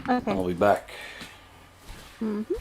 Okay. I'll be back. Mm-hmm.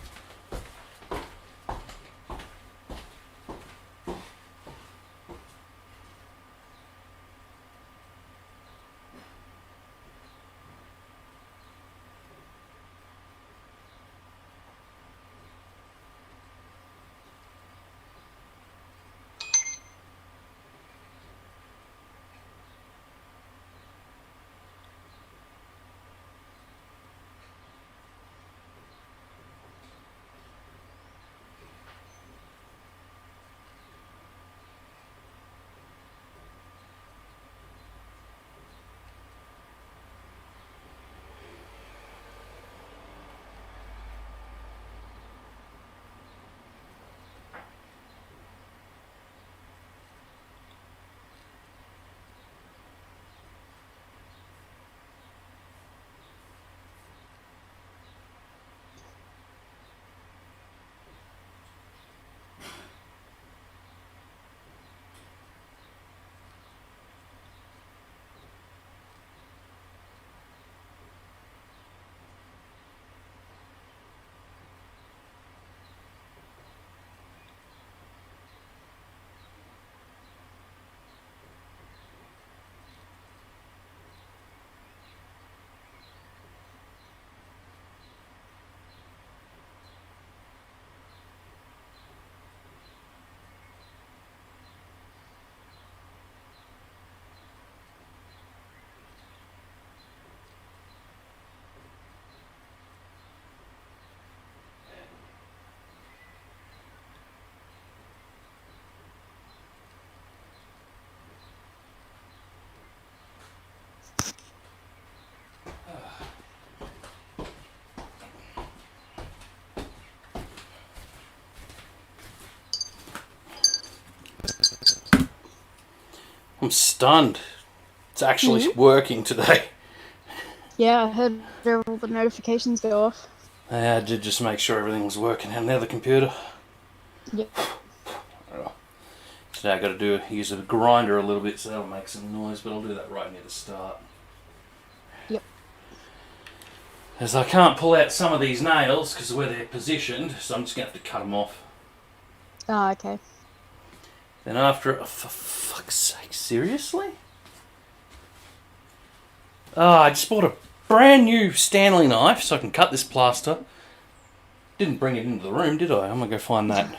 I'm stunned. It's actually working today. Yeah, I heard all the notifications go off. I did just make sure everything was working on the other computer. Yep. Today I got to use a grinder a little bit, so that'll make some noise, but I'll do that right near the start. Yep. As I can't pull out some of these nails because of where they're positioned, so I'm just going to have to cut them off. Ah, okay. Then after, for fuck's sake, seriously? I just bought a brand new Stanley knife so I can cut this plaster. Didn't bring it into the room, did I? I'm going to go find that.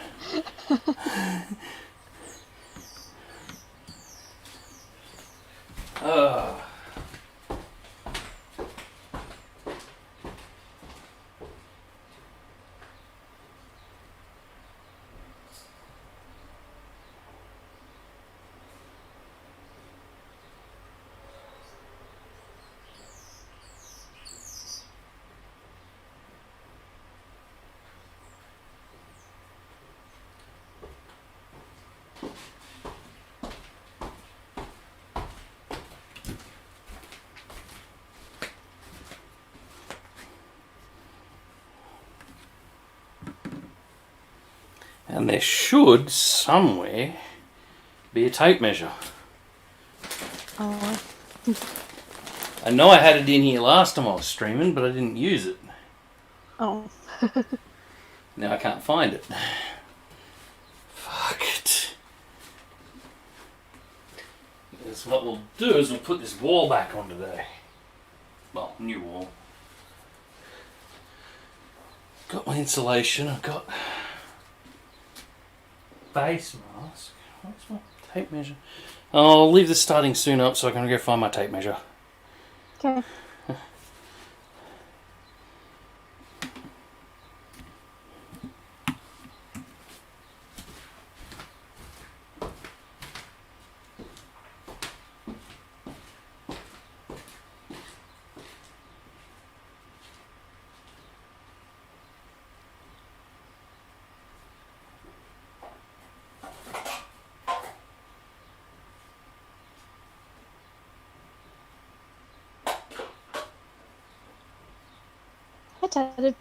And there should somewhere be a tape measure. Oh. I know I had it in here last time I was streaming, but I didn't use it. Oh. Now I can't find it. Fuck it. Because what we'll do is we'll put this wall back on today. Well, new wall. Got my insulation, I've got face mask. Where's my tape measure? I'll leave this starting soon up so I can go find my tape measure. Okay. Hi, Tatted.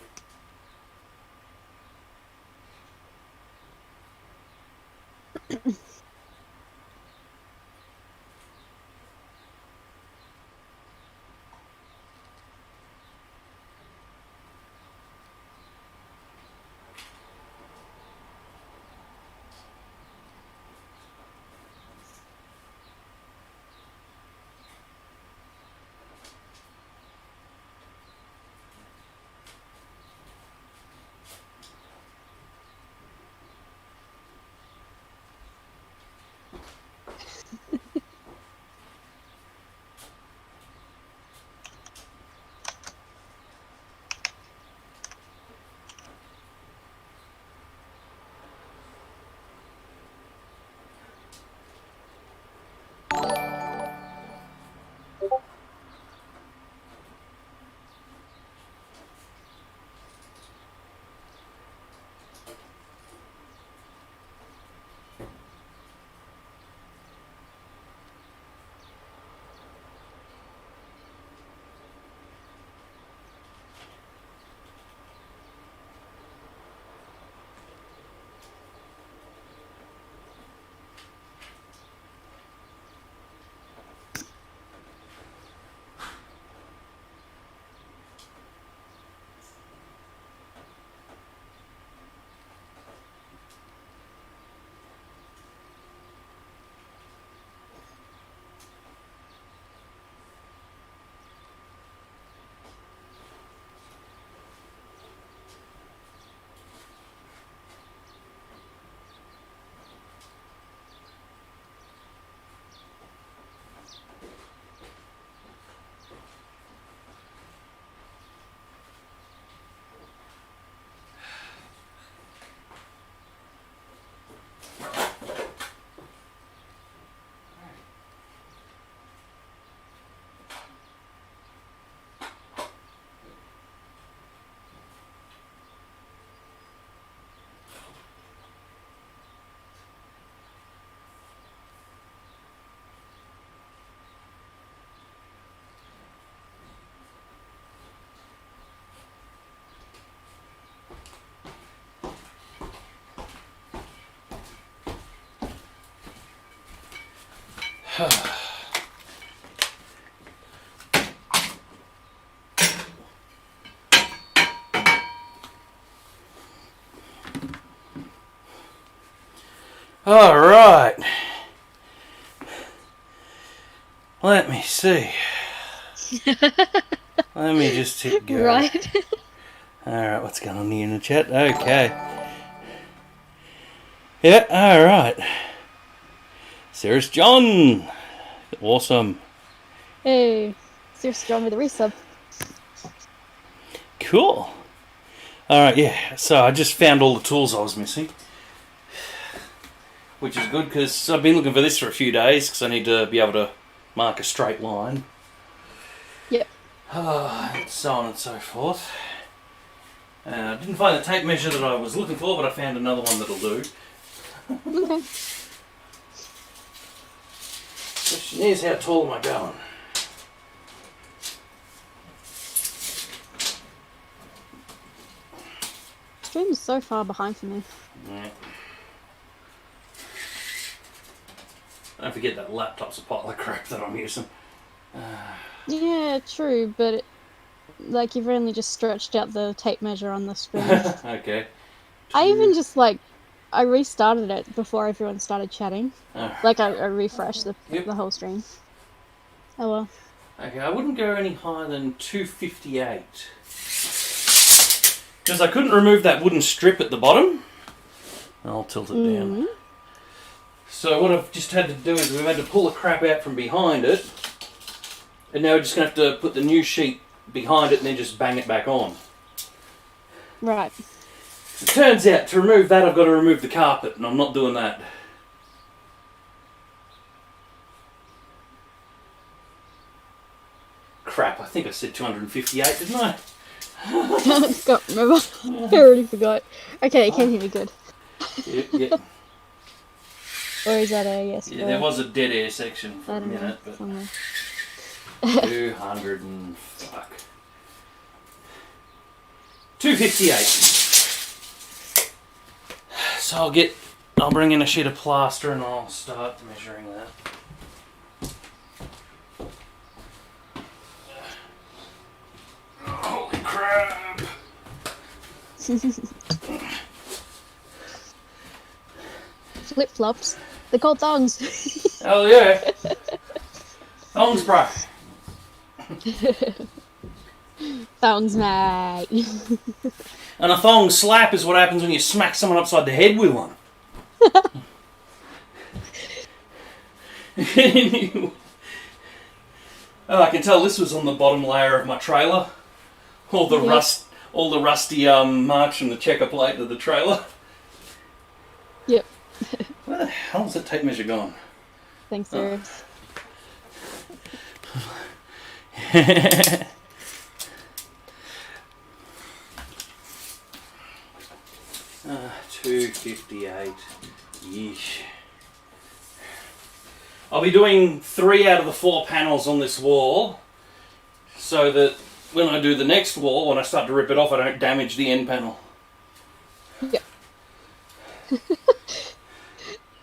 All right. Let me see. Let me just hit go. Right. Alright, what's going on here in the chat? Okay. Yeah, alright. Serious John. Awesome. Hey, Serious John with a resub. Cool. Alright, yeah. So I just found all the tools I was missing. Which is good because I've been looking for this for a few days because I need to be able to mark a straight line. Yep. And so on and so forth. I didn't find the tape measure that I was looking for, but I found another one that'll do. Okay. Question is, how tall am I going? Stream is so far behind for me. Yeah. Don't forget that laptop's a pile of crap that I'm using. Yeah, true, but like you've only just stretched out the tape measure on the screen. Okay. I even just I restarted it before everyone started chatting. Like I refreshed the whole stream. Oh well. Okay, I wouldn't go any higher than 258. Because I couldn't remove that wooden strip at the bottom. I'll tilt it down. So what I've just had to do is we've had to pull the crap out from behind it. And now we're just going to have to put the new sheet behind it and then just bang it back on. Right. It turns out to remove that I've got to remove the carpet, and I'm not doing that. Crap, I think I said 258, didn't I? Can't remember. I already forgot. Okay, you can hear me good. Yep. Or is that a yes? Yeah, there was a dead air section for a minute, but 200 and fuck. 258. So I'll bring in a sheet of plaster and I'll start measuring that. Holy crap! Flip flops. They're called thongs. Oh yeah. Thongs, bro. Thongs, mate. And a thong slap is what happens when you smack someone upside the head with one. Oh, I can tell this was on the bottom layer of my trailer. All the rusty marks from the checker plate of the trailer. Yep. Where the hell's that tape measure gone? Thanks, Serious. 258. Yeesh. I'll be doing 3 out of the 4 panels on this wall, so that when I do the next wall, when I start to rip it off, I don't damage the end panel. Yep.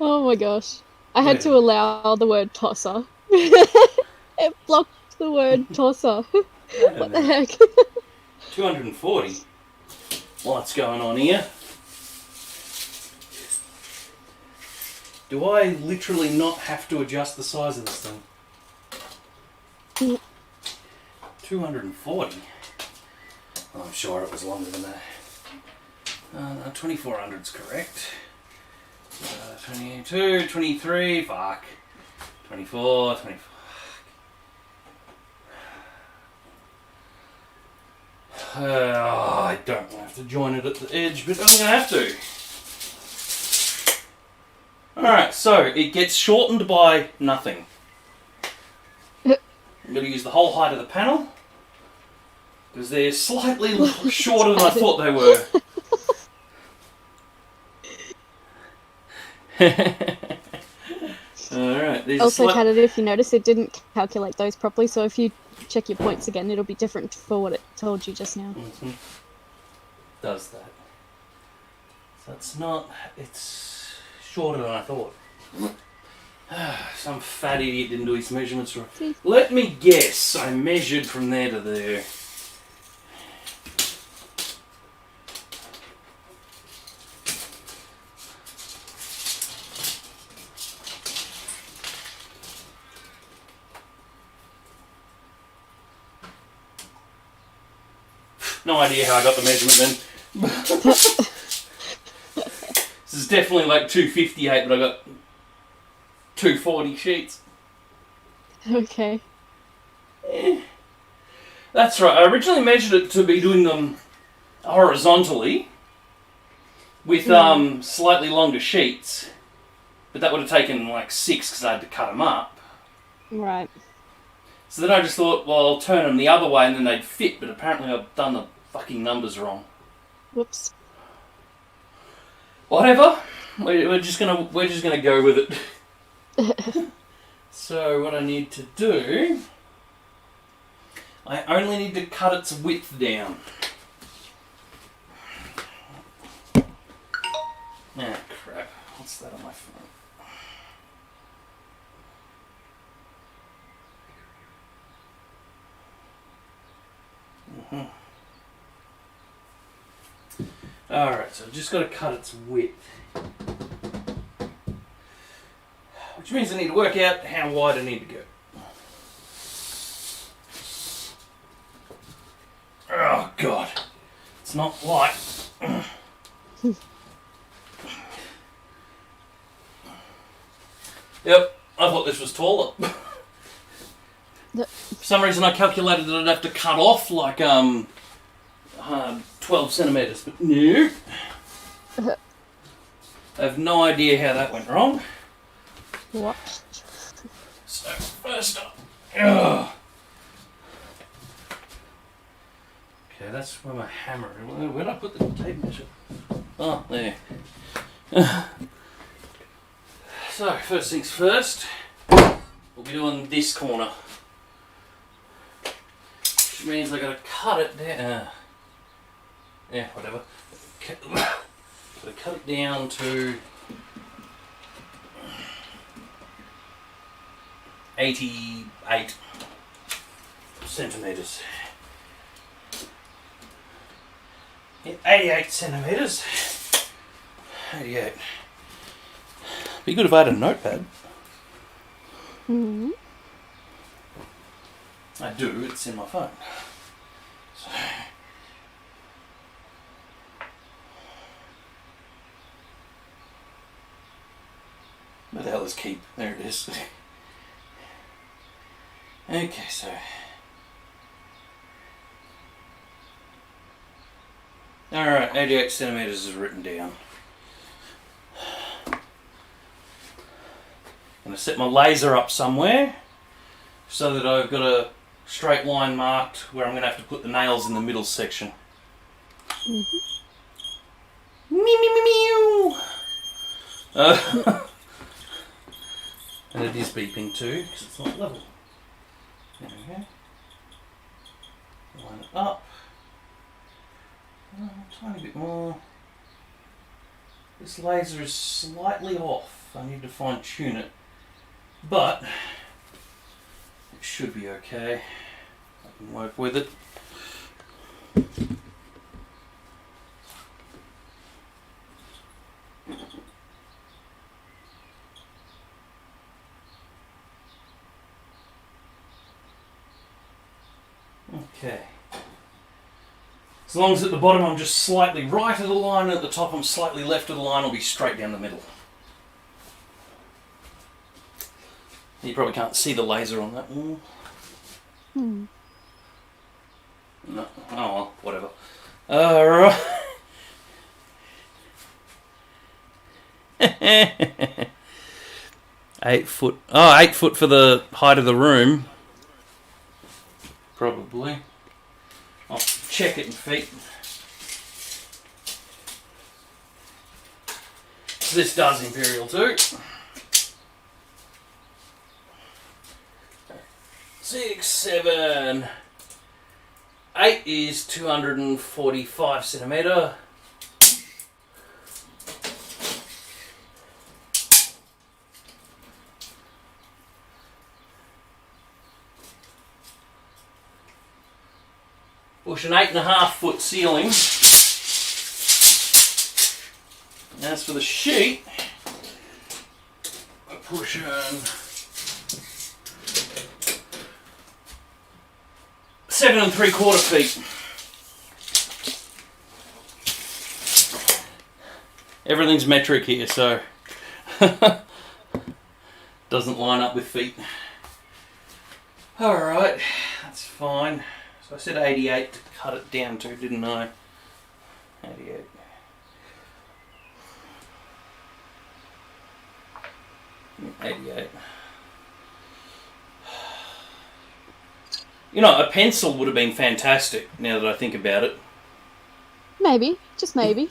Oh my gosh. I had to allow the word tosser. It blocked the word tosser. What the heck? 240. What's going on here? Do I literally not have to adjust the size of this thing? 240. Oh, I'm sure it was longer than that. No, 2400 is correct. 22, 23, fuck. 24, 24. I don't have to join it at the edge, but I'm going to have to. Alright, so it gets shortened by nothing. I'm going to use the whole height of the panel, because they're slightly shorter than I thought they were. Alright. Also, Canada, if you notice, it didn't calculate those properly, so if you check your points again, it'll be different for what it told you just now. Mm-hmm. Does that. So it's shorter than I thought. Some fat idiot didn't do his measurements right. Let me guess, I measured from there to there. No idea how I got the measurement then. This is definitely like 258, but I got 240 sheets. Okay. That's right. I originally measured it to be doing them horizontally with slightly longer sheets, but that would have taken like 6 because I had to cut them up. Right. So then I just thought, well, I'll turn them the other way and then they'd fit, but apparently I've done the fucking numbers wrong. Whoops. Whatever. We're just gonna go with it. So what I need to do, I only need to cut its width down. Ah, crap. What's that on my phone? Alright, so I've just got to cut its width. Which means I need to work out how wide I need to go. Oh god. It's not light. Yep, I thought this was taller. For some reason I calculated that I'd have to cut off like 12 centimetres, but no. I have no idea how that went wrong. What? So, first up. Okay, that's where my hammer is. Where did I put the tape measure? Oh, there. So, first things first, we'll be doing this corner. Which means I've got to cut it down. Yeah, whatever. Gotta cut it down to 88 centimetres. Yeah, 88 centimetres. 88. Be good if I had a notepad. Mm-hmm. I do, it's in my phone. So. Where the hell is keep? There it is. Okay, so. Alright, 88 centimetres is written down. I'm going to set my laser up somewhere so that I've got a straight line marked where I'm going to have to put the nails in the middle section. Mm-hmm. Meow, meow, meow. And it is beeping too, because it's not level. There we go. Line it up. A tiny bit more. This laser is slightly off. I need to fine tune it. But it should be okay. I can work with it. Okay. As long as at the bottom I'm just slightly right of the line, and at the top I'm slightly left of the line, I'll be straight down the middle. You probably can't see the laser on that one. No. Oh well, whatever. Alright. 8 foot. Oh, 8 foot for the height of the room. Probably. I'll check it in feet. So this does Imperial too. 6, 7, 8 is 245 centimetre. push an 8.5 foot ceiling. As for the sheet, I push an 7 3/4 feet. Everything's metric here, so doesn't line up with feet. Alright, that's fine. So I said 88 to cut it down to, didn't I? 88. You know, a pencil would have been fantastic, now that I think about it. Maybe, just maybe.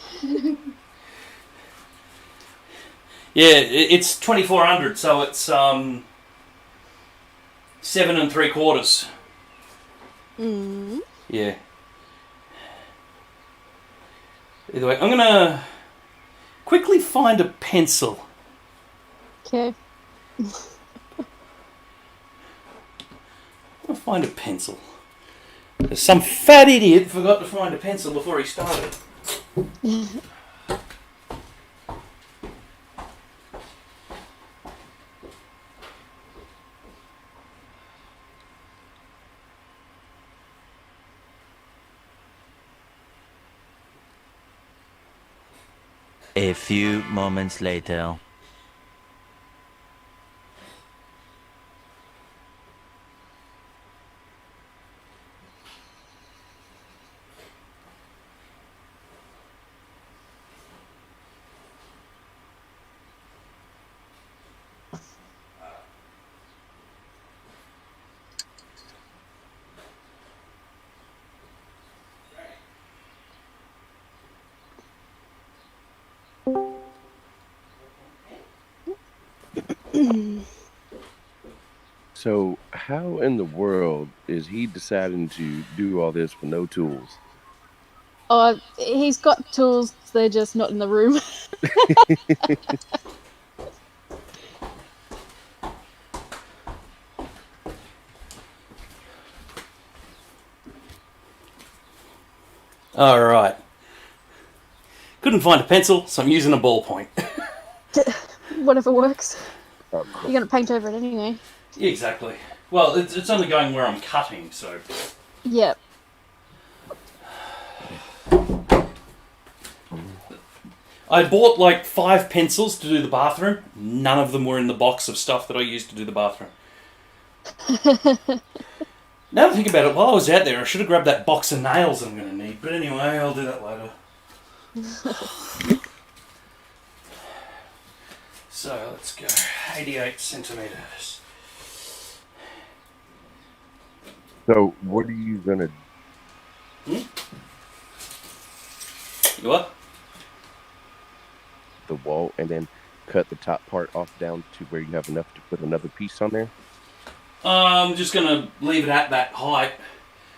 Yeah, it's 2400, so it's 7 3/4. Yeah. Either way, I'm gonna quickly find a pencil. Okay. I'll find a pencil. Some fat idiot forgot to find a pencil before he started. A few moments later. So, how in the world is he deciding to do all this with no tools? Oh, he's got tools, they're just not in the room. Alright. Couldn't find a pencil, so I'm using a ballpoint. Whatever works. Oh, You're going to paint over it anyway. Exactly. Well, it's only going where I'm cutting, so... Yep. I bought like 5 pencils to do the bathroom. None of them were in the box of stuff that I used to do the bathroom. Now that I think about it, while I was out there, I should have grabbed that box of nails I'm going to need. But anyway, I'll do that later. So, let's go. 88 centimetres. So, what are you gonna? You what? The wall, and then cut the top part off down to where you have enough to put another piece on there. I'm just going to leave it at that height,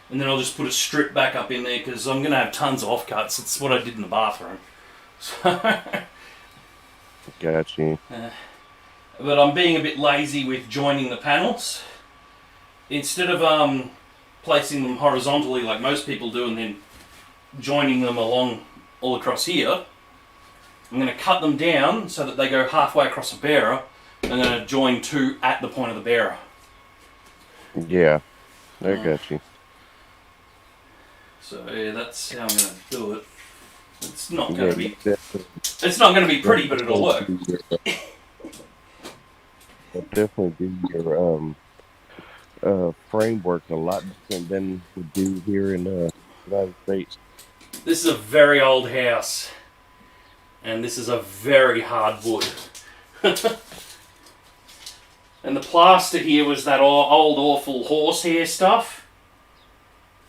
and then I'll just put a strip back up in there, because I'm going to have tons of offcuts. It's what I did in the bathroom. So, Got you. but I'm being a bit lazy with joining the panels. Instead of placing them horizontally like most people do, and then joining them along all across here, I'm going to cut them down so that they go halfway across the bearer. I'm going to join 2 at the point of the bearer. Yeah, I got you. So yeah, that's how I'm going to do it. It's not going to be. Definitely, It's not going to be pretty, but it'll work. It'll definitely do your framework a lot different than we do here in the United States. This is a very old house, and this is a very hard wood. And the plaster here was that old awful horsehair stuff.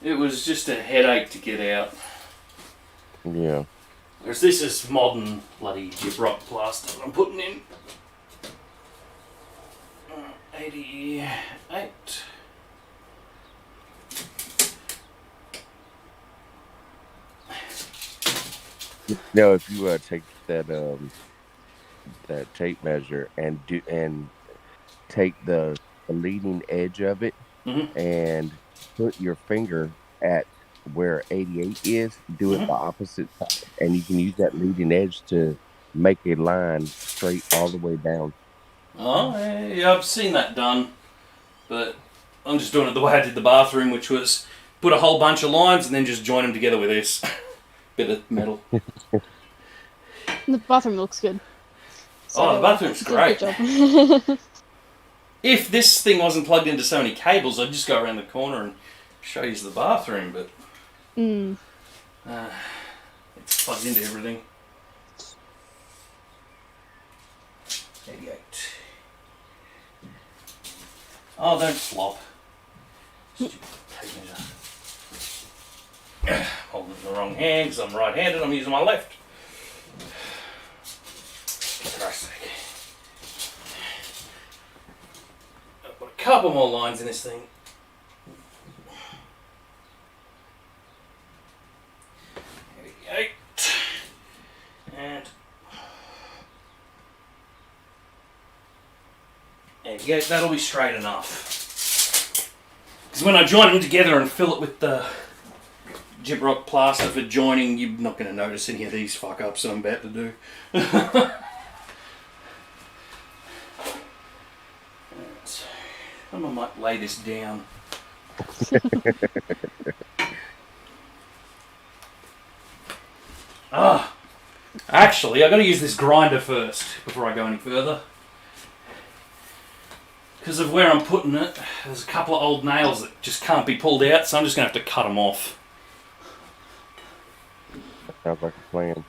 It was just a headache to get out. Yeah. Whereas this is modern bloody gyprock plaster that I'm putting in. 88. Now, if you take that tape measure and take the leading edge of it Mm-hmm. and put your finger at where 88 is, do it the opposite side, and you can use that leading edge to make a line straight all the way down. Oh, yeah, I've seen that done, but I'm just doing it the way I did the bathroom, which was put a whole bunch of lines and then just join them together with this bit of metal. The bathroom looks good. So, the bathroom's great. Good job. If this thing wasn't plugged into so many cables, I'd just go around the corner and show you the bathroom, but it's plugged into everything. 88. Oh, don't flop. Stupid tape measure. Holding it in the wrong hand because I'm right-handed. I'm using my left. For Christ's sake. I've got a couple more lines in this thing. 88. And 88. That'll be straight enough. Because when I join them together and fill it with the gyprock plaster for joining, you're not going to notice any of these fuck-ups that I'm about to do. I might lay this down. Actually, I've got to use this grinder first before I go any further. Because of where I'm putting it, there's a couple of old nails that just can't be pulled out, so I'm just going to have to cut them off. Sounds like a plan.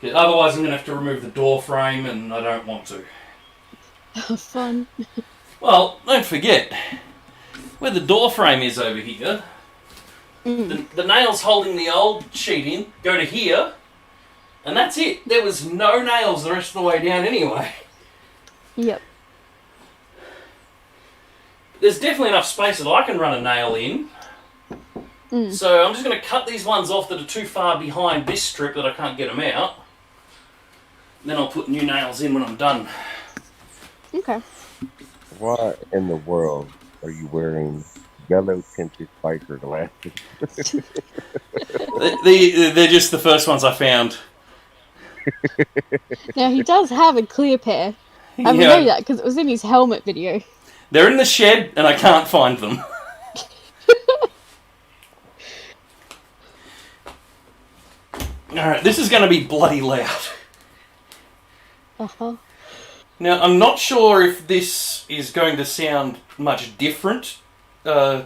Otherwise, I'm going to have to remove the door frame, and I don't want to. Fun. Well, don't forget, where the door frame is over here, the nails holding the old sheet in go to here, and that's it. There was no nails the rest of the way down anyway. Yep. There's definitely enough space that I can run a nail in. So I'm just going to cut these ones off that are too far behind this strip that I can't get them out. Then I'll put new nails in when I'm done. Okay. Why in the world are you wearing yellow tinted biker glasses? They're just the first ones I found. Now, he does have a clear pair. I know that because it was in his helmet video. They're in the shed and I can't find them. Alright, this is going to be bloody loud. Uh-huh. Now, I'm not sure if this is going to sound much different to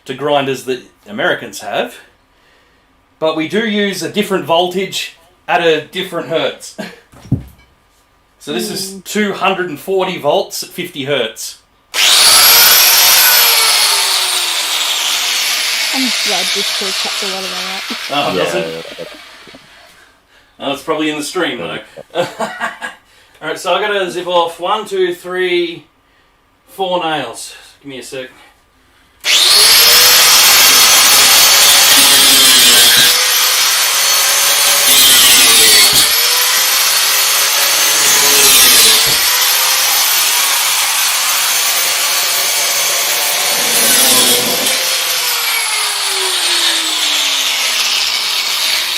to grinders that Americans have, but we do use a different voltage at a different hertz. So this is 240 volts at 50 hertz. I'm glad this still cuts a lot of that out. Oh, does it? Oh, it's probably in the stream though. Alright, so I gotta zip off 1, 2, 3, 4 nails. Give me a sec.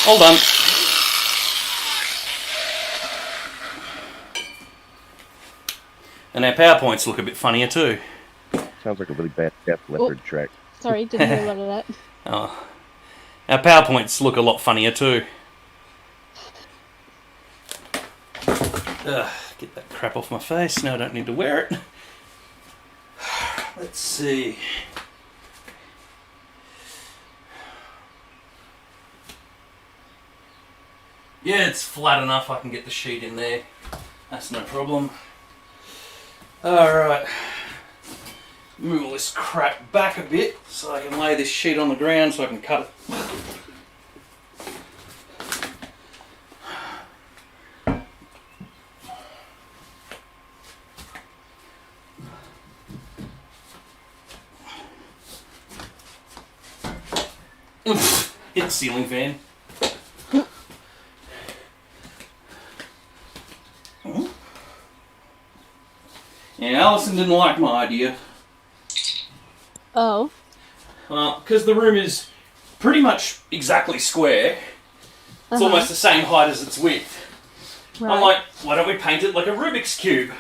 All done. And our PowerPoints look a bit funnier too. Sounds like a really bad Def Leppard track. Sorry, didn't hear a lot of that. Oh. Our PowerPoints look a lot funnier too. Get that crap off my face. Now I don't need to wear it. Let's see. Yeah, it's flat enough. I can get the sheet in there. That's no problem. Alright. Move all this crap back a bit so I can lay this sheet on the ground so I can cut it. Hit the ceiling fan. Yeah, Alison didn't like my idea. Oh. Well, because the room is pretty much exactly square. It's almost the same height as its width. Right. I'm like, why don't we paint it like a Rubik's Cube?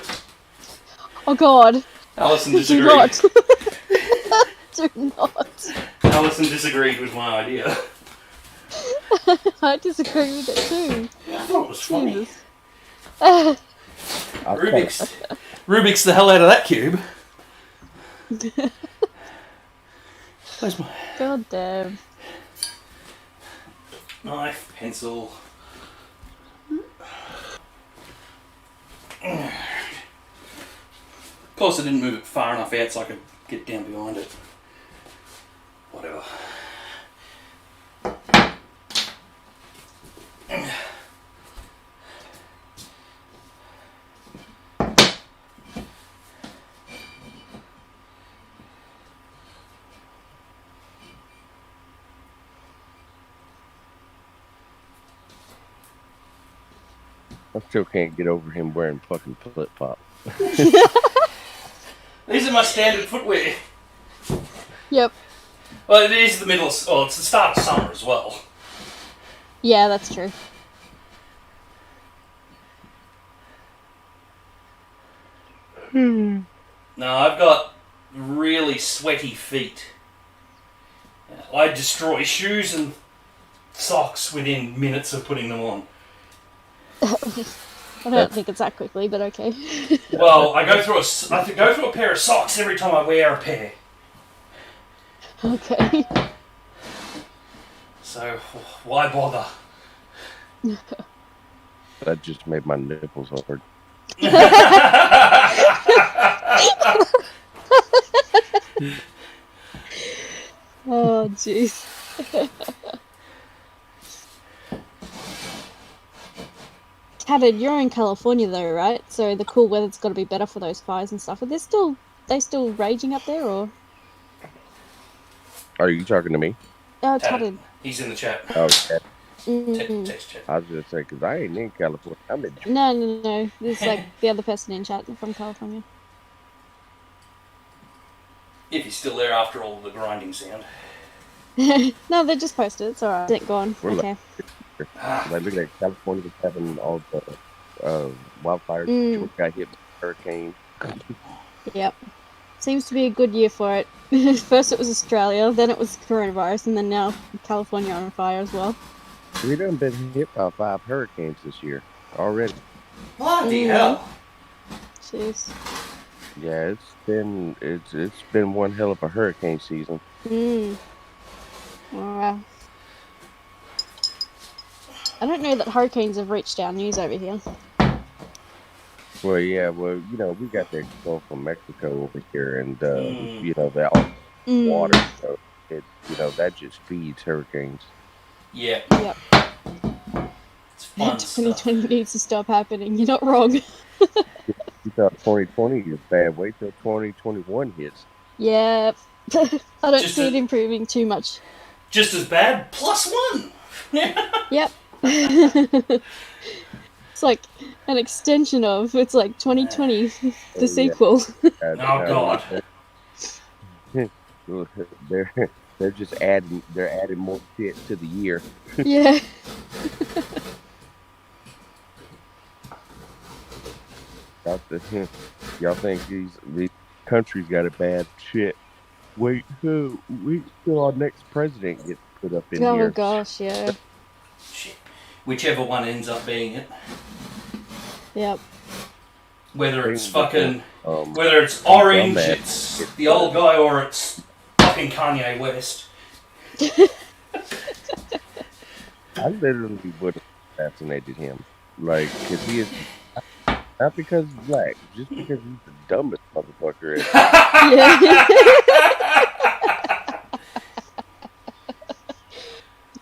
Oh God. Alison Do disagreed. not. Do not. Alison disagreed with my idea. I disagree with it too. I thought it was funny. Jesus. Rubik's the hell out of that cube. Where's my God damn. knife, pencil? Of course I didn't move it far enough out so I could get down behind it. Whatever. I still can't get over him wearing fucking flip flops. These are my standard footwear. Yep. Well, it is the middle of... Oh, it's the start of summer as well. Yeah, that's true. No, I've got really sweaty feet. I destroy shoes and socks within minutes of putting them on. I don't think it's that quickly, but okay. Well, I go through a pair of socks every time I wear a pair. Okay. So, why bother? That just made my nipples hard. Oh, jeez. Tatted, you're in California though, right? So the cool weather's got to be better for those fires and stuff. Are they still raging up there, or? Are you talking to me? Oh, Tatted. He's in the chat. Oh, okay. Text chat. I was gonna say because I ain't in California. I'm in. No. There's like the other person in chat from California. If he's still there after all the grinding sound. No, they just posted. It's alright. It's gone. We're Okay. Like, look at California having all the wildfires. Georgia got hit by a hurricane. Yep. Seems to be a good year for it. First it was Australia, then it was coronavirus, and then now California on fire as well. We done been hit by 5 hurricanes this year already. Bloody hell. Jeez. Yeah, it's been one hell of a hurricane season. Wow. I don't know that hurricanes have reached our news over here. Well, yeah, you know, we got that Gulf from Mexico over here, and you know, that all water, so it, you know, that just feeds hurricanes. Yeah. Yep. It's fun 2020 needs to stop happening. You're not wrong. You thought 2020 is bad. Wait till 2021 hits. Yep. I don't Just see it improving too much. Just as bad, +1. Yep. It's like an extension of, it's like 2020, the sequel. Oh, God. They're just adding more shit to the year. Yeah. Y'all think these countries got a bad shit. Wait till our next president gets put up in here. Oh gosh, yeah. Shit. Whichever one ends up being it. Yep. Whether it's fucking... whether it's Orange, it's the old guy, or it's fucking Kanye West. I literally would have assassinated him. Like, because he is... Not because he's black, just because he's the dumbest motherfucker. Yeah.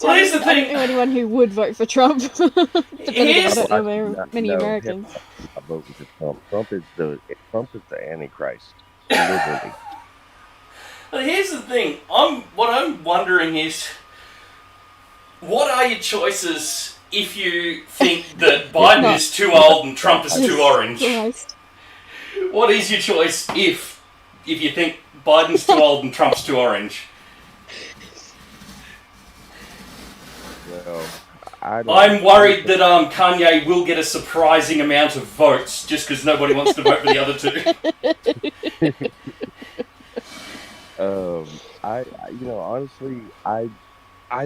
Well, here's the I thing. don't know anyone who would vote for Trump. But then again, I don't know many No, Americans. I vote for Trump. Trump is the Antichrist. Literally. Well, here's the thing. What I'm wondering is, what are your choices if you think that Biden is too old and Trump is too orange? Christ. What is your choice if you think Biden's too old and Trump's too orange? Well, I don't. I'm worried that Kanye will get a surprising amount of votes just because nobody wants to vote for the other two. Honestly, I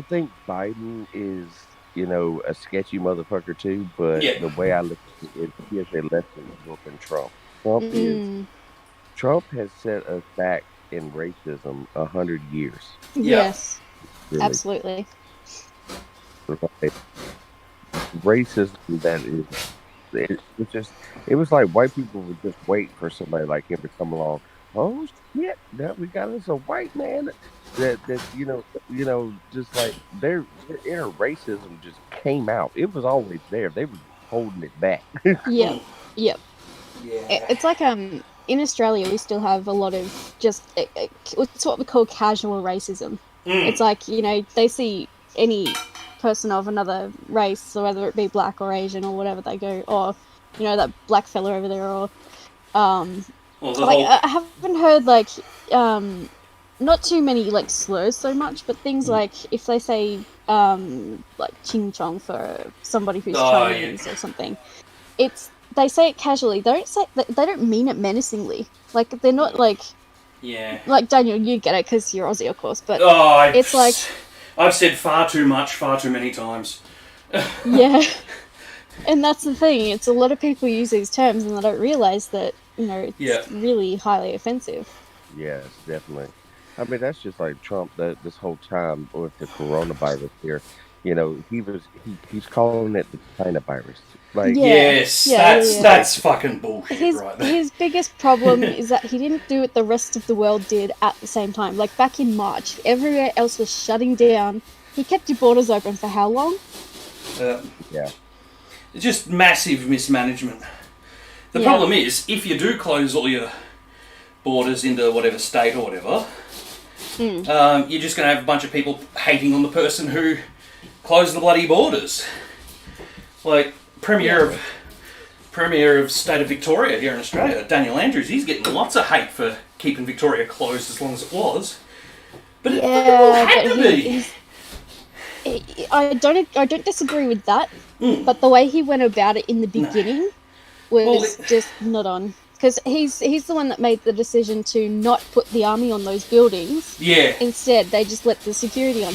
think Biden is, a sketchy motherfucker too. But Yeah. the way I look at it, he is a less than Trump. Trump has set us back in racism 100 years. Yes, Really. absolutely. Like, racism that is, it was like white people would just wait for somebody like him to come along. Oh shit! That we got us a white man that just like their inner racism just came out. It was always there. They were holding it back. Yep. Yeah. It's like in Australia we still have a lot of just it's what we call casual racism. It's like, they see any person of another race, so whether it be black or Asian or whatever, they go, oh, that black fella over there, or I haven't heard not too many slurs so much, but things like if they say like ching chong for somebody who's Chinese or something, they say it casually. They don't mean it menacingly. They're not like Daniel, you get it because you're Aussie, of course, but it's like I've said far too much, far too many times. Yeah, and that's the thing. It's a lot of people use these terms and they don't realise that it's really highly offensive. Yes, definitely. I mean, that's just like Trump. That this whole time with the coronavirus here, he's calling it the China virus. That's fucking bullshit. His biggest problem is that he didn't do what the rest of the world did at the same time. Like back in March, everywhere else was shutting down. He kept your borders open for how long? It's just massive mismanagement. The problem is, if you do close all your borders into whatever state or whatever, you're just going to have a bunch of people hating on the person who closed the bloody borders. Like, Premier of State of Victoria here in Australia, Daniel Andrews, he's getting lots of hate for keeping Victoria closed as long as it was. But it had to be. I don't disagree with that, but the way he went about it in the beginning was just not on. Because he's the one that made the decision to not put the army on those buildings. Yeah. Instead, they just let the security on.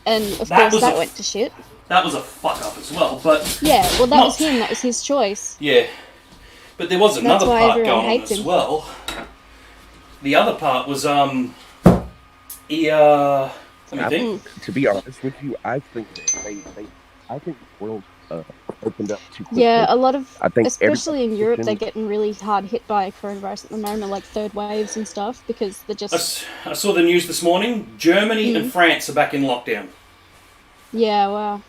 And, of course, that went to shit. That was a fuck-up as well, but... Yeah, well, that was him. That was his choice. Yeah. But there was another part going on as well. The other part was, let me think. To be honest with you, I think the world opened up too quickly. Yeah, a lot of, especially in Europe, they're getting really hard hit by coronavirus at the moment, like third waves and stuff, because they're just... I saw the news this morning. Germany and France are back in lockdown. Yeah, wow.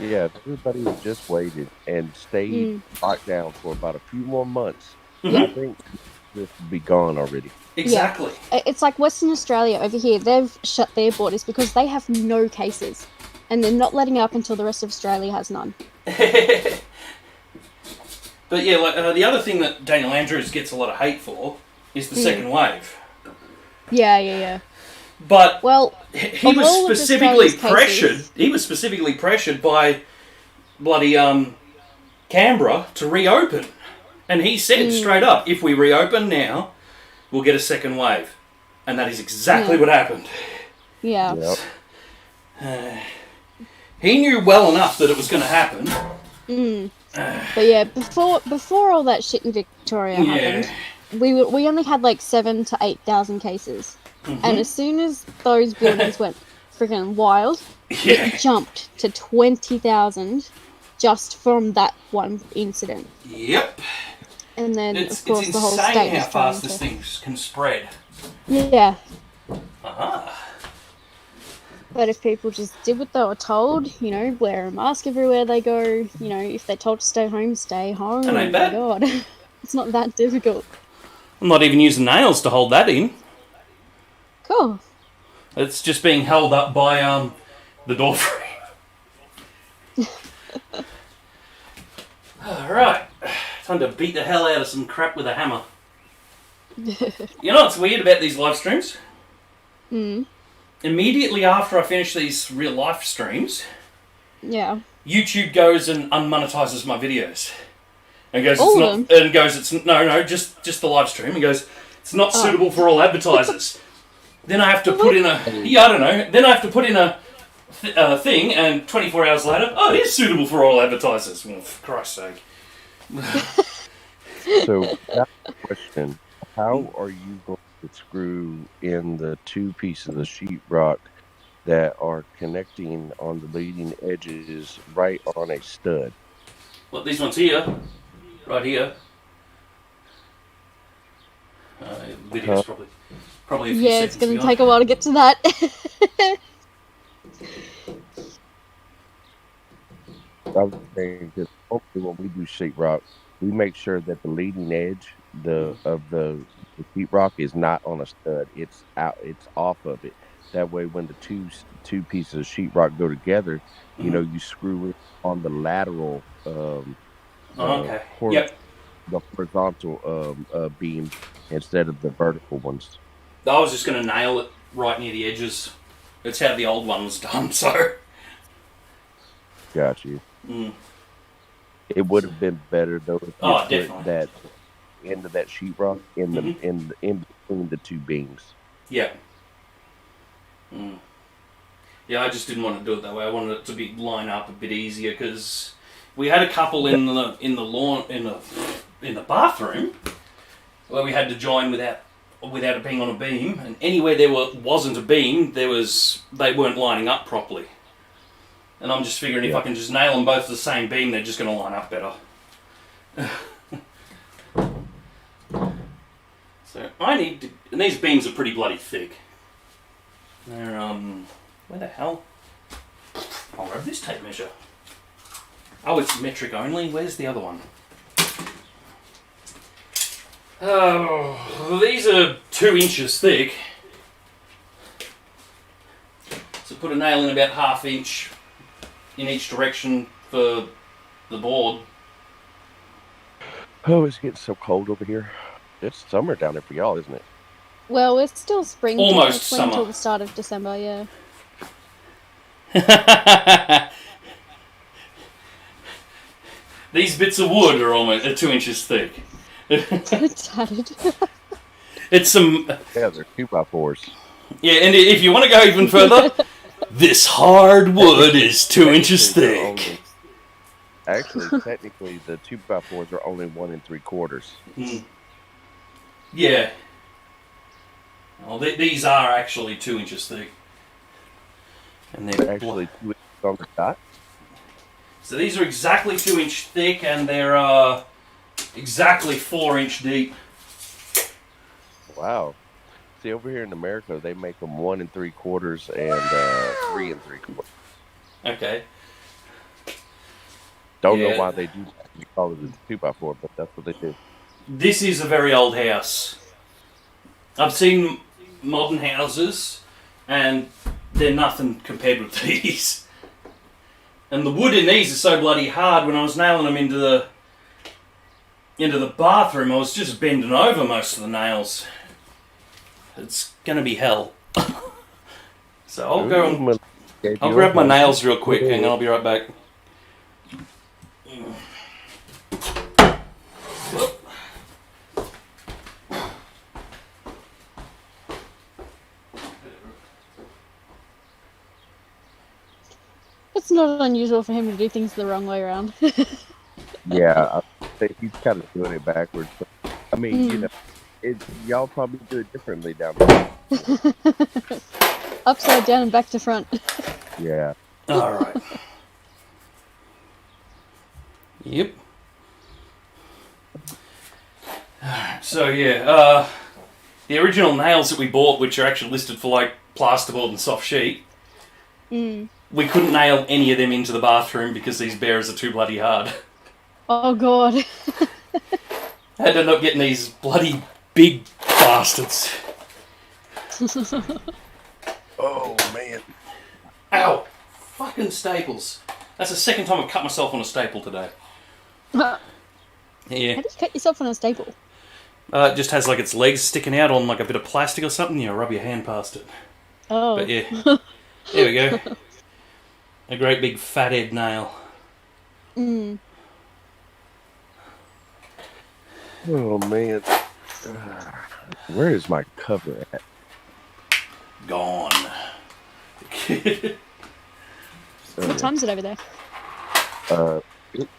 Yeah, everybody just waited and stayed locked down for about a few more months. I think this will be gone already. Exactly. Yeah. It's like Western Australia over here. They've shut their borders because they have no cases. And they're not letting up until the rest of Australia has none. But yeah, the other thing that Daniel Andrews gets a lot of hate for is the second wave. Yeah. But he was specifically pressured. He was specifically pressured by bloody Canberra to reopen, and he said straight up, "If we reopen now, we'll get a second wave," and that is exactly what happened. Yeah. Yep. He knew well enough that it was going to happen. But yeah, before all that shit in Victoria happened, we only had like 7,000 to 8,000 cases. And as soon as those buildings went freaking wild, it jumped to 20,000 just from that one incident. Yep. And then, it's of course, the whole state insane how fast this thing can spread. Yeah. Uh-huh. But if people just did what they were told, wear a mask everywhere they go, if they're told to stay home, stay home. And ain't bad. God, it's not that difficult. I'm not even using nails to hold that in. Cool. It's just being held up by the door frame. Alright. Time to beat the hell out of some crap with a hammer. You know what's weird about these live streams? immediately after I finish these real life streams, Yeah. YouTube goes and unmonetizes my videos. And goes, All it's of not. them? And goes, it's no, just the live stream. And goes, it's not suitable for all advertisers. Then I have to put in a I don't know. Then I have to put in a thing, and 24 hours later, it is suitable for all advertisers. Well, for Christ's sake. So, that's the question. How are you going to screw in the two pieces of sheetrock that are connecting on the leading edges right on a stud? Well, these ones here, right here. Video's probably a few Yeah, it's seconds going to beyond. take a while to get to that. I was saying, because hopefully when we do sheetrock, we make sure that the leading edge of the sheetrock is not on a stud; it's out, it's off of it. That way, when the two pieces of sheetrock go together, you know, you screw it on the lateral, Okay. the horizontal beam instead of the vertical ones. I was just going to nail it right near the edges. That's how the old one was done, so... Got you. Mm. It would have been better though if you put definitely. that end of that sheetrock in the in between the two beams. Yeah. Mm. Yeah, I just didn't want to do it that way. I wanted it to be line up a bit easier because we had a couple in the lawn in the bathroom where we had to join without it being on a beam, and anywhere there wasn't a beam, they weren't lining up properly. And I'm just figuring if I can just nail them both to the same beam, they're just going to line up better. So I need to... And these beams are pretty bloody thick. They're, where the hell? I'll grab this tape measure. Oh, it's metric only? Where's the other one? Oh, these are 2 inches thick. So put a nail in about 1/2 inch in each direction for the board. Oh, it's getting so cold over here. It's summer down there for y'all, isn't it? Well, it's still spring. Almost technically summer. until the start of December, yeah. These bits of wood are almost 2 inches thick. Tattered. It's some... Yeah, they're 2x4s. Yeah, and if you want to go even further, this hard wood is 2 inches thick. Actually, technically, the 2x4s are only 1 3/4. Mm. Yeah. Well, these are actually 2 inches thick. And they're Actually 2 inches on the dot. So these are exactly 2 inch thick, and they're exactly 4 inch deep. Wow. See, over here in America, they make them 1 3/4 and 3 3/4. Okay. Don't Yeah. know why they do that. We call it a 2x4, but that's what they do. This is a very old house. I've seen modern houses, and they're nothing compared with these. And the wood in these is so bloody hard. When I was nailing them into the bathroom, I was just bending over most of the nails. It's gonna be hell. So I'll grab my nails real quick, and I'll be right back. It's not unusual for him to do things the wrong way around. Yeah, I think he's kind of doing it backwards. But, I mean, you know, y'all probably do it differently down there. Upside down and back to front. Yeah. Alright. Yep. So yeah, the original nails that we bought, which are actually listed for like plasterboard and soft sheet, we couldn't nail any of them into the bathroom because these bears are too bloody hard. Oh god. I had to end up getting these bloody big bastards. Oh, man. Ow! Fucking staples. That's the second time I've cut myself on a staple today. How Yeah. do you cut yourself on a staple? It just has like its legs sticking out on like a bit of plastic or something. You rub your hand past it. Oh. But yeah, there we go. A great big fathead nail. Mm. Oh man, where is my cover at? Gone. What time is it over there?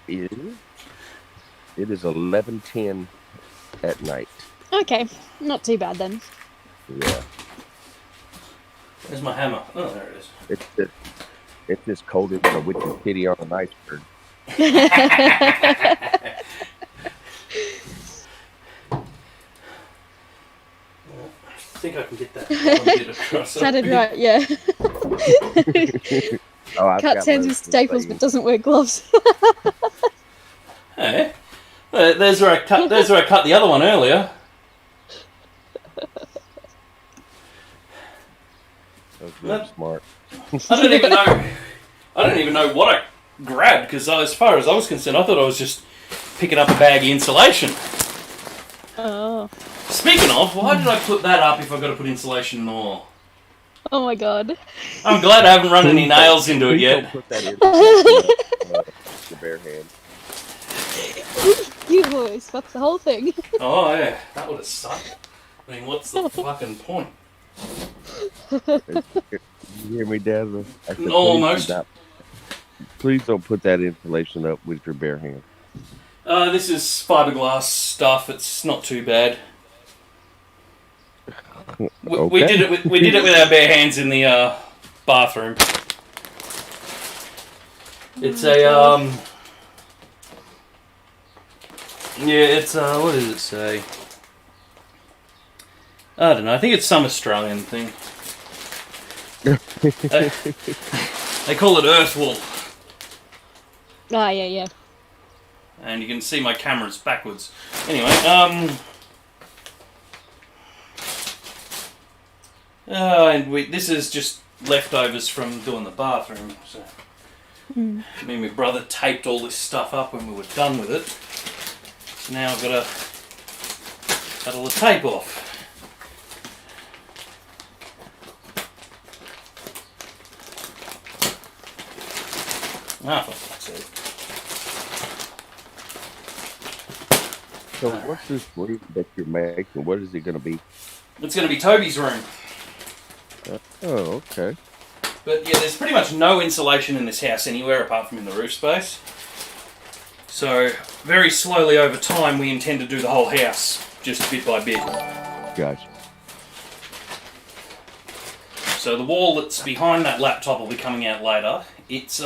It is 11:10 at night. Okay, not too bad then. Yeah, Where's my hammer? Oh, there it is. it's just colder than a witch's titty on an iceberg. I think I can get that bottom bit across. Sounded right, yeah. Oh, I've Cuts got hands one with staples but doesn't wear gloves. Hey, there's where I cut. There's where I cut the other one earlier. That was really smart. I don't even know. I don't even know what I grabbed because, as far as I was concerned, I thought I was just picking up a bag of insulation. Oh. Speaking of, why did I put that up if I've got to put insulation in the wall? Oh my god. I'm glad I haven't run any nails into it Please yet. don't put that in the bare hand. You boys, that's the whole thing. Oh yeah, that would have sucked. I mean, what's the fucking point? You hear me, Dazza? I said, Almost. Please don't put that insulation up with your bare hand. This is fiberglass stuff. It's not too bad. We did it with our bare hands in the bathroom. It's a yeah, it's what does it say? I don't know. I think it's some Australian thing. They call it earth wool. Ah, yeah, yeah. And you can see my camera's backwards. Anyway, and this is just leftovers from doing the bathroom. So, me and my brother taped all this stuff up when we were done with it. So now I've got to cut all the tape off. Ah, for fuck's sake. So what's this room that you're making? What is it going to be? It's going to be Toby's room. Oh, okay. But yeah, there's pretty much no insulation in this house anywhere apart from in the roof space. So, very slowly over time, we intend to do the whole house, just bit by bit. Gotcha. So the wall that's behind that laptop will be coming out later. It's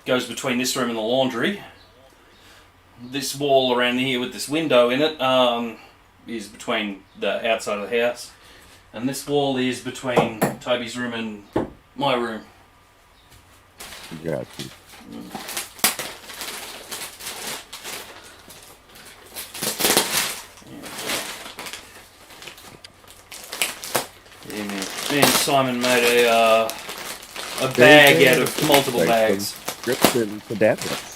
goes between this room and the laundry. This wall around here with this window in it is between the outside of the house. And this wall is between Toby's room and my room. Gotcha. Yeah, me and Simon made a bag out of multiple bags. Scripts and Dazza.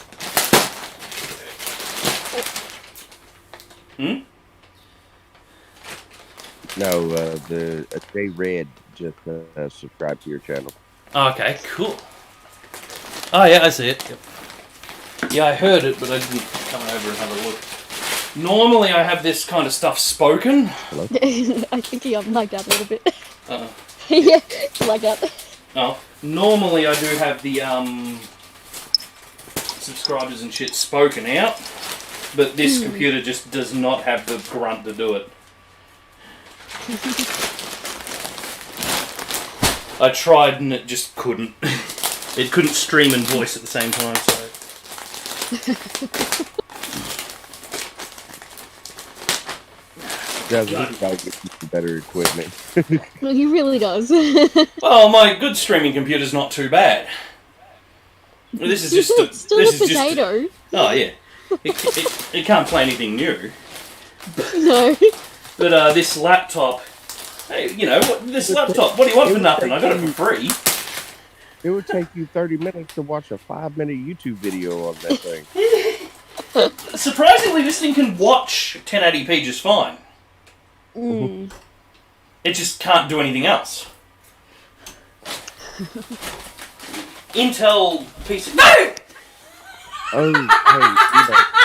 No, the Jay Red just subscribed to your channel. Okay, cool. Oh yeah, I see it. Yep. Yeah, I heard it, but I didn't come over and have a look. Normally I have this kind of stuff spoken. Hello? I think he lagged out a little bit. Uh-oh. Yeah, lagged out. Oh, normally I do have the subscribers and shit spoken out, but this computer just does not have the grunt to do it. I tried and it just couldn't. It couldn't stream and voice at the same time, so... Dazza, you gotta get you some better equipment. Well, he really does. Well, my good streaming computer's not too bad. This is just a... Still this a is just potato. oh, yeah. It can't play anything new. No. But this laptop... Hey, you know, this laptop, what do you want for nothing? I got it for free. It would take you 30 minutes to watch a 5-minute YouTube video of that thing. Surprisingly, this thing can watch 1080p just fine. it just can't do anything else. Intel PC. No! Oh, hey,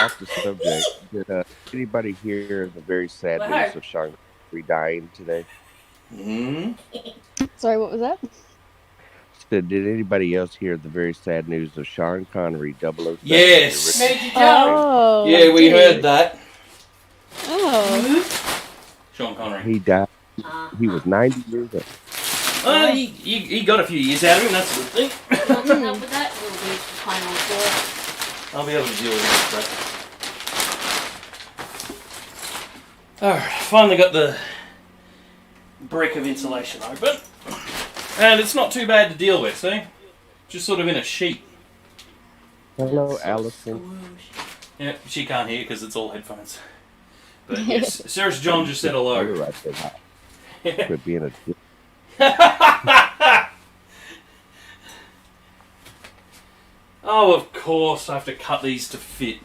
off the subject. Did anybody hear the very sad news of Sean Connery dying today? Sorry, what was that? So did anybody else hear the very sad news of Sean Connery, 007? Yes. Oh, Yeah, we heard that. Oh. Sean Connery. He died. He was 90 years old. He got a few years out of him, that's a good thing. With that, we'll be fine on floor. I'll be able to deal with this. Alright, finally got the brick of insulation open. And it's not too bad to deal with, see? Just sort of in a sheet. Hello, Allison. Yeah, she can't hear because it's all headphones. But yes, Sarah John just said hello. You're right, said hi. Quit being a dick. Oh, of course, I have to cut these to fit.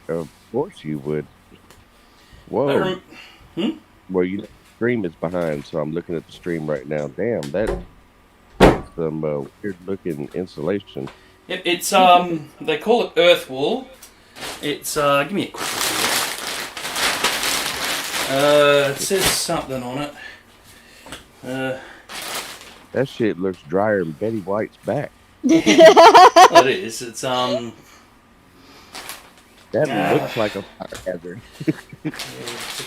Of course you would. Whoa. Well, you know, the stream is behind, so I'm looking at the stream right now. Damn, that's some weird-looking insulation. Yep, it's, they call it earth wool. It's, give me a quick look. It says something on it. That shit looks drier than Betty White's back. Well, it is. It's, That looks like a fire hazard. to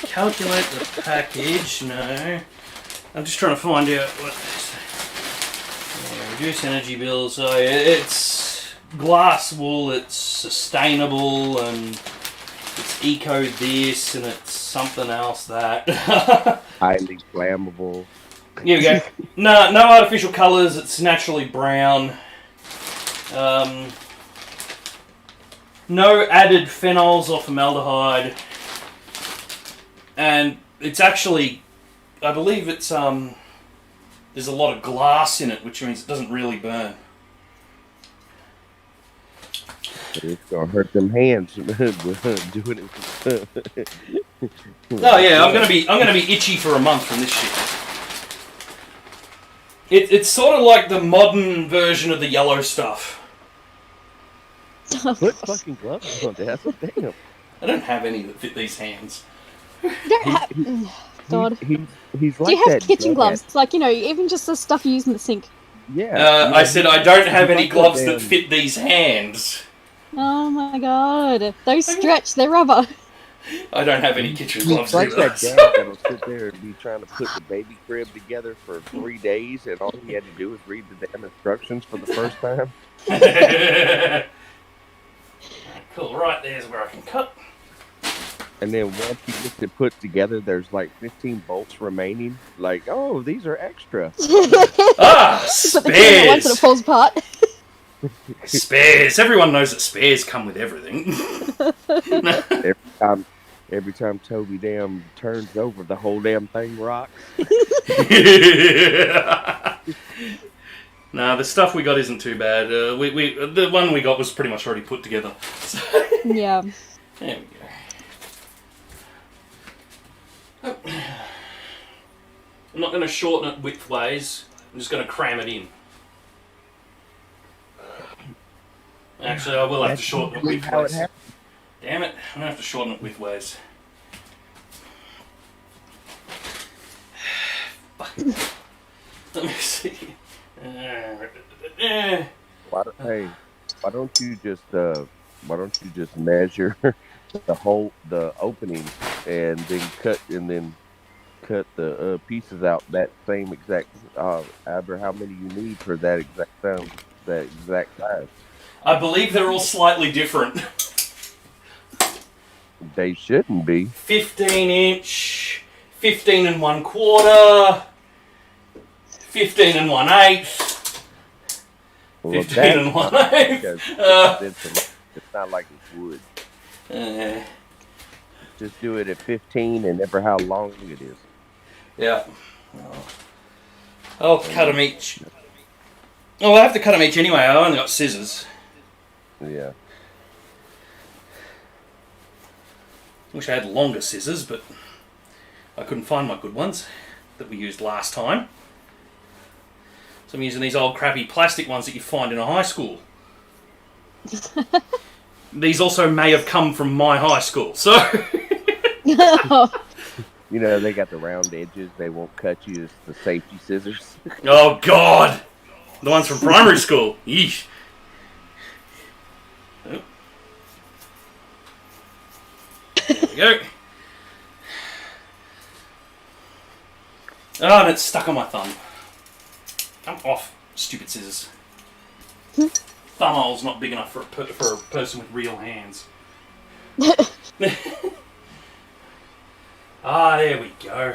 calculate the package, no. I'm just trying to find out what... reduce energy bills. So it's glass wool, it's sustainable, and it's eco this, and it's something else that. Highly flammable. Here we go. No artificial colours, it's naturally brown. No added phenols or formaldehyde. And it's actually, I believe it's, there's a lot of glass in it, which means it doesn't really burn. It's gonna hurt them hands doing it. Oh yeah, I'm gonna be itchy for a month from this shit. It's sort of like the modern version of the yellow stuff. Put fucking gloves on, Dazza. Damn. I don't have any that fit these hands. God. He's like Do you have that kitchen drug gloves? addict. Like, you know, even just the stuff you use in the sink. Yeah. I said I don't have any like gloves that that fit these hands. Oh my god. Those stretch, they're rubber. I don't have any kitchen gloves It's like either. that dad that'll sit there and be trying to put the baby crib together for 3 days, and all he had to do was read the damn instructions for the first time. Cool, right there's where I can cut. And then once he gets it put together, there's like 15 bolts remaining. Like, oh, these are extra. Ah, Put the two in at once and it spares! falls apart. Spares! Everyone knows that spares come with everything. Every time Toby damn turns over, the whole damn thing rocks. Nah, the stuff we got isn't too bad. The one we got was pretty much already put together. So, Yeah. there we go. I'm not going to shorten it widthways. I'm just going to cram it in. Actually, I will have to shorten it How it widthways. happens. Damn it, I'm going to have to shorten it widthways. Fuck. Let me see. Why don't you just measure the opening and then cut the pieces out that same exact however how many you need for that exact size. I believe they're all slightly different. They shouldn't be. 15 inch, 15 and 1/4, 15 and 1/8, Well, 15 and 1/8. because it's not like it's wood. Just do it at 15 and never how long it is. Yeah. I'll cut them each. Oh, I have to cut them each anyway. I only got scissors. Yeah. Wish I had longer scissors, but I couldn't find my good ones that we used last time. So I'm using these old crappy plastic ones that you find in a high school. These also may have come from my high school, so... You know, they got the round edges. They won't cut you. It's the safety scissors. Oh, God! The ones from primary school. Yeesh. Oh. There we go. Oh, and it's stuck on my thumb. I'm off, stupid scissors. Thumbhole's not big enough for a person with real hands. Ah, there we go.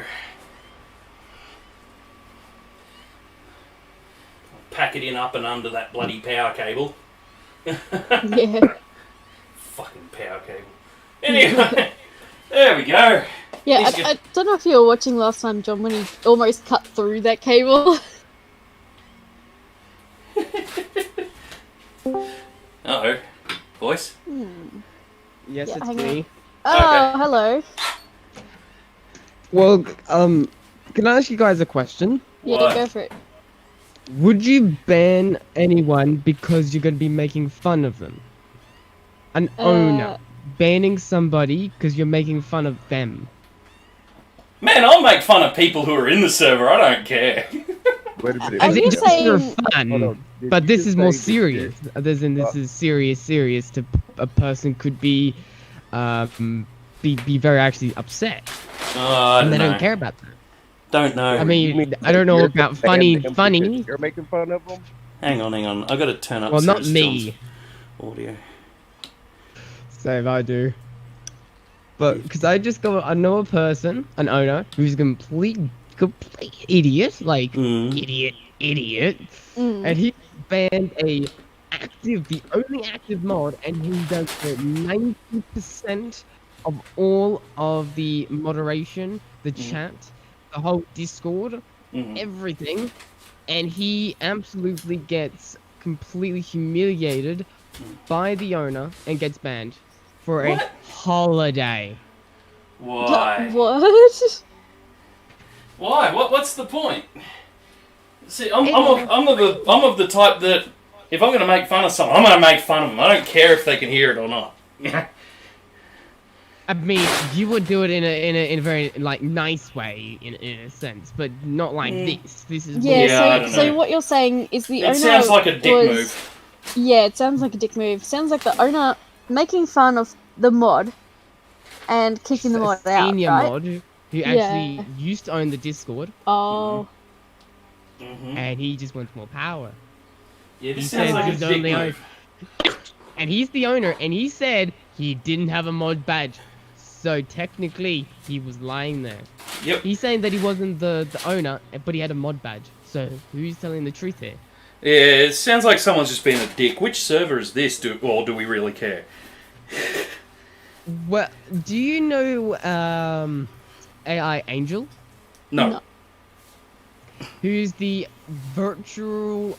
I'll pack it in up and under that bloody power cable. Yeah. Fucking power cable. Anyway, there we go. Yeah, I don't know if you were watching last time, John, when he almost cut through that cable. Uh-oh. Voice? Yes, Yeah, it's hang me. Oh, Okay. hello. Well, can I ask you guys a question? Yeah, What? go for it. Would you ban anyone because you're going to be making fun of them? An owner banning somebody because you're making fun of them. Man, I'll make fun of people who are in the server. I don't care. Wait a minute. Are As you in just saying- for Hold fun, on. Did but you this just is more say that serious. As in, this is serious. To a person could be very actually upset, I and they don't don't know. care about that. Don't know. I mean, I don't know you're about just banning them funny. because You're making fun of them? Hang on. I got to turn up. Well, not John's me. audio. Same, I do. But because I know a person, an owner, who's a complete idiot, like idiot, and he banned the only active mod, and he does 90% of all of the moderation, the chat, the whole Discord, everything, and he absolutely gets completely humiliated by the owner and gets banned for a holiday. Why? What? Why? What's the point? See, I'm of the type that if I'm going to make fun of someone, I'm going to make fun of them. I don't care if they can hear it or not. I mean, you would do it in a very like nice way in a sense, but not like this. This is Yeah, Yeah, I don't so know. what you're saying is the owner It sounds like a dick was... move. Yeah, it sounds like a dick move. Sounds like the owner making fun of the mod and kicking the mod out, senior right? mod who actually used to own the Discord, Oh. and he just wants more power. Yeah, He this sounds said like a he's dick only move. And he's the owner, and he said he didn't have a mod badge. So technically, he was lying there. Yep. He's saying that he wasn't the owner, but he had a mod badge. So who's telling the truth here? Yeah, it sounds like someone's just being a dick. Which server is this, or do we really care? Well, do you know AI Angel? No. No. Who's the virtual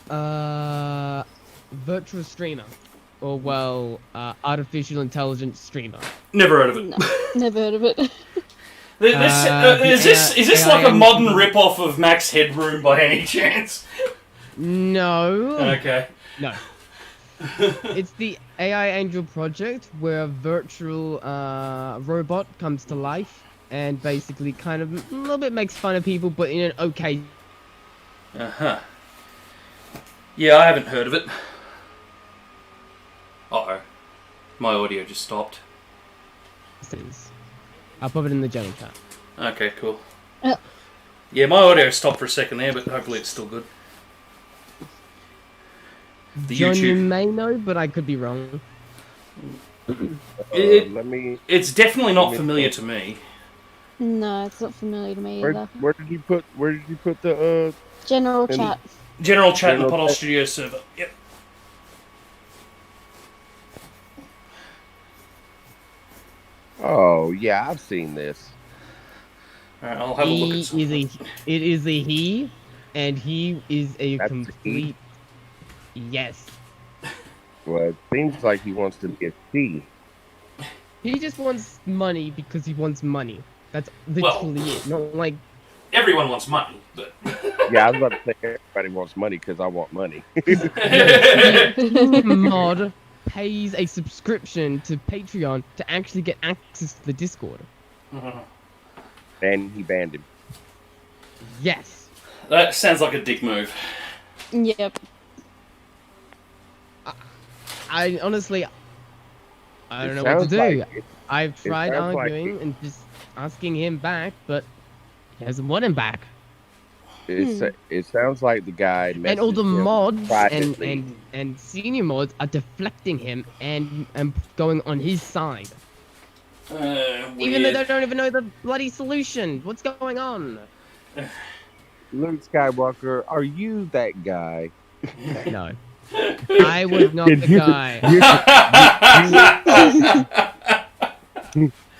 streamer? Or, well, artificial intelligence streamer. Never heard of it. No, never heard of it. Is this like a modern rip-off of Max Headroom by any chance? No. Okay. No. It's the AI Angel project where a virtual robot comes to life and basically kind of a little bit makes fun of people, but in an okay... Uh-huh. Yeah, I haven't heard of it. Uh-oh. My audio just stopped. sense. I'll put it in the general chat. Okay, cool. Yeah, my audio stopped for a second there, but hopefully it's still good. The John, you YouTube. may know, but I could be wrong. It's definitely not familiar to me. No, it's not familiar to me either. Where did you put the General and- chat. General chat in the General Pothole chat. Studio server. Yep. Oh yeah, I've seen this. Alright, I'll have a look at some. It is a he, and he is a That's a he? complete... Yes. Well, it seems like he wants to be a she. He just wants money because he wants money. That's literally it. Not like Everyone wants money, but Yeah, I was about to say everybody wants money because I want money. the mod pays a subscription to Patreon to actually get access to the Discord. And he banned him. Yes. that sounds like a dick move. Yep. I honestly, I don't It know what to sounds do. like- I've tried sounds like arguing it- and just asking him back, but he hasn't won him back. It sounds like the guy And all the messaged him mods privately. and senior mods are deflecting him and going on his side. Even though they don't even know the bloody solution. What's going on? Luke Skywalker, are you that guy? No. I was not the guy.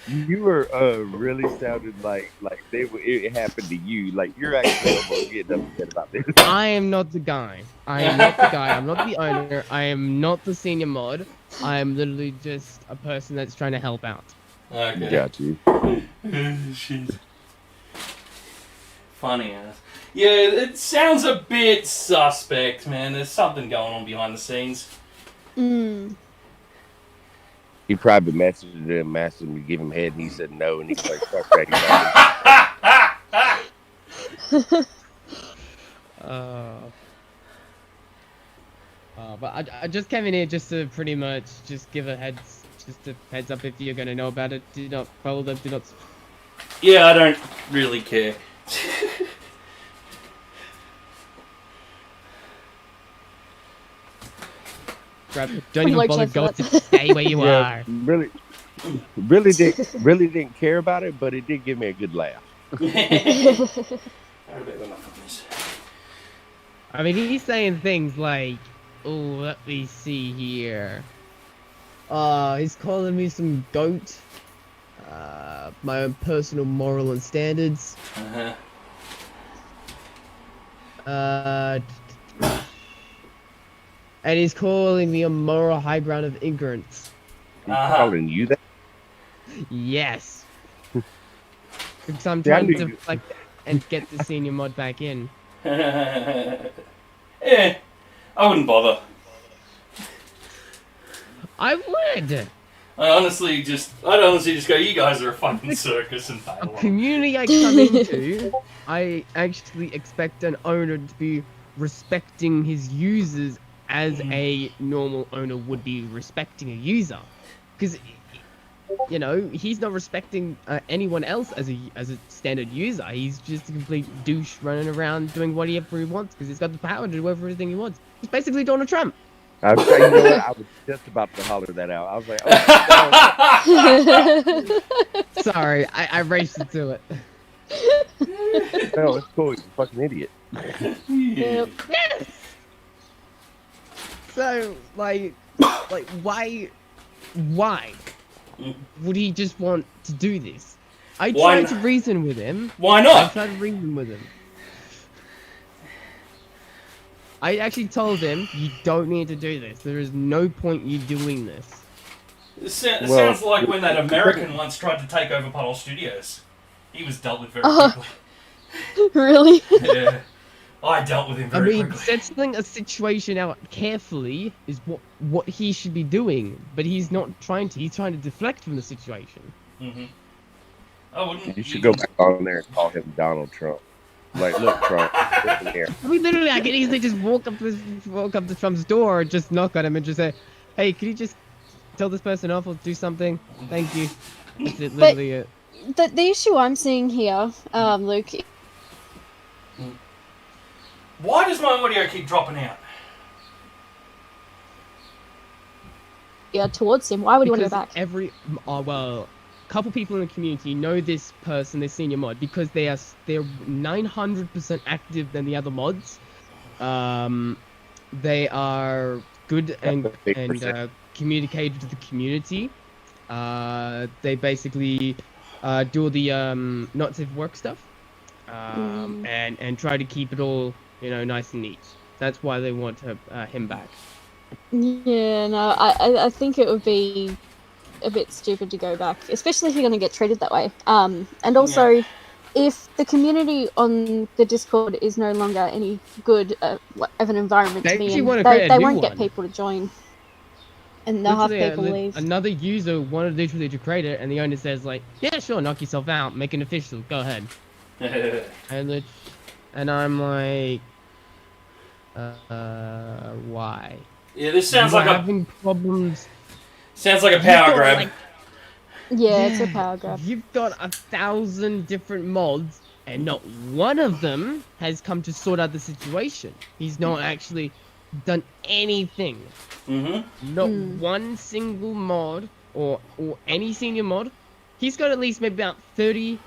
You were really sounded like it happened to you. Like you're actually almost getting upset about this. I am not the guy. I am not the guy. I'm not the owner. I am not the senior mod. I am literally just a person that's trying to help out. Okay. Got you. Shit. Funny ass. Yeah, it sounds a bit suspect, man. There's something going on behind the scenes. He probably messaged him, asked him to give him head, and he said no, and he's like, "Fuck that." But I just came in here just to pretty much just give a heads up if you're gonna know about it. Do not follow them. Do not. Yeah, I don't really care. Don't even bother going to stay where you are. Really didn't care about it, but it did give me a good laugh. I mean, he's saying things like, "Oh, let me see here. He's calling me some goat. My own personal moral and standards. And he's calling me a moral high ground of ignorance. He's calling you that? Yes. Because I'm trying to deflect and get the senior mod back in. Yeah, I wouldn't bother. I would. I'd honestly just go, you guys are a fucking circus and A fail. community I come into, I actually expect an owner to be respecting his users as a normal owner would be respecting a user. Because, you know, he's not respecting anyone else as a standard user. He's just a complete douche running around doing whatever he wants because he's got the power to do everything he wants. He's basically Donald Trump. You know what? I was just about to holler that out. I was like, oh, Sorry, I raced into it. no, it's cool. You're a fucking idiot. Yep. Yes! So, like, why would he just want to do this? I tried to reason with him. Why not? I tried to reason with him. I actually told him, you don't need to do this. There is no point you doing this. It sounds like when that American once tried to take over Pothole Studios. He was dealt with very quickly. Really? Yeah. I dealt with him very quickly. Settling a situation out carefully is what he should be doing, but he's not trying to. He's trying to deflect from the situation. Mm-hmm. I wouldn't. You should go back on there and call him Donald Trump. Like, look, Trump, listen here. I mean, literally, I could easily just walk up to Trump's door, just knock on him, and just say, "Hey, can you just tell this person off or do something? Thank you." That's it, literally it. The issue I'm seeing here, Luke. Why does my audio keep dropping out? Yeah, towards him. Why would you want to go back? Well, a couple people in the community know this person, this senior mod, because they're 900% active than the other mods. They are good and communicated to the community. They basically do all the not safe work stuff, and try to keep it all, you know, nice and neat. That's why they want him back. Yeah, no, I think it would be a bit stupid to go back, especially if you're going to get treated that way. And also, if the community on the Discord is no longer any good of an environment to be in, they won't get people to join. And they'll have people leave. Another user wanted literally to create it, and the owner says like, yeah, sure, knock yourself out, make an official, go ahead. and I'm like, why? Yeah, this sounds like having problems. Sounds like a power grab. Yeah, it's a power grab. You've got 1,000 different mods, and not one of them has come to sort out the situation. He's not actually done anything. Not one single mod, or any senior mod. He's got at least maybe about 30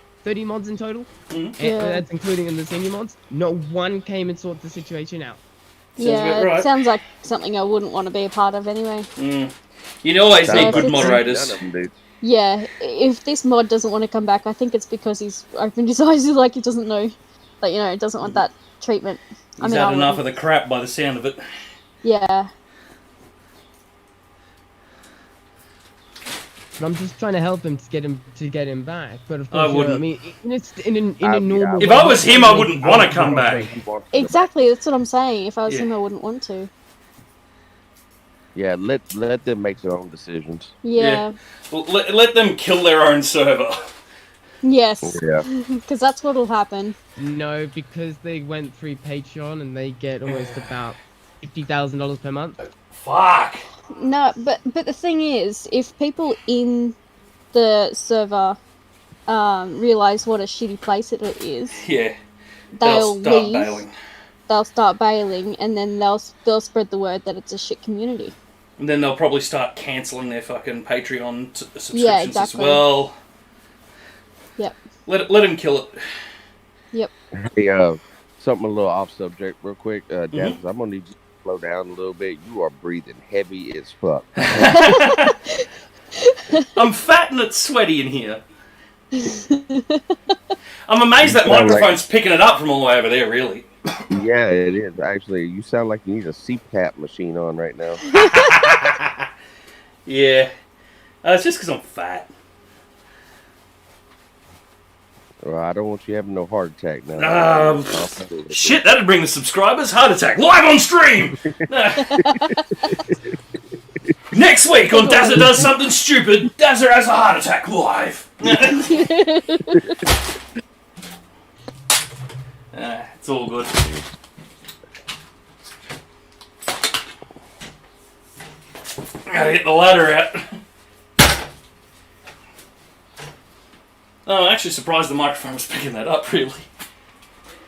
mods in total. And that's including in the senior mods. Not one came and sorted the situation out. It sounds like something I wouldn't want to be a part of anyway. You always need good moderators. Yeah, if this mod doesn't want to come back, I think it's because he's opened his eyes, like he doesn't know, like, doesn't want that treatment. He's had enough of the crap by the sound of it. Yeah. And I'm just trying to help him to get him back, but of course, I wouldn't. I mean, in a normal. If I was him, I wouldn't want to come back. Exactly, that's what I'm saying. If I was him, I wouldn't want to. Yeah, let them make their own decisions. Yeah. Well, let them kill their own server. Yes. Yeah. Because that's what'll happen. No, because they went through Patreon and they get almost about $50,000 per month. Fuck. No, but the thing is, if people in the server realize what a shitty place it is, they'll leave. Bailing. They'll start bailing, and then they'll spread the word that it's a shit community. And then they'll probably start cancelling their fucking Patreon subscriptions as well. Yep. Let him kill it. Yep. Hey, something a little off subject, real quick. Dazza, I'm gonna need you to slow down a little bit. You are breathing heavy as fuck. I'm fat and it's sweaty in here. I'm amazed that microphone's picking it up from all the way over there, really. Yeah, it is. Actually, you sound like you need a CPAP machine on right now. Yeah. It's just because I'm fat. Well, I don't want you having no heart attack now. Shit, that'd bring the subscribers. Heart attack live on stream! Next week on Dazza Does Something Stupid, Dazza has a heart attack live. It's all good. Gotta get the ladder out. Oh, I'm actually surprised the microphone was picking that up, really.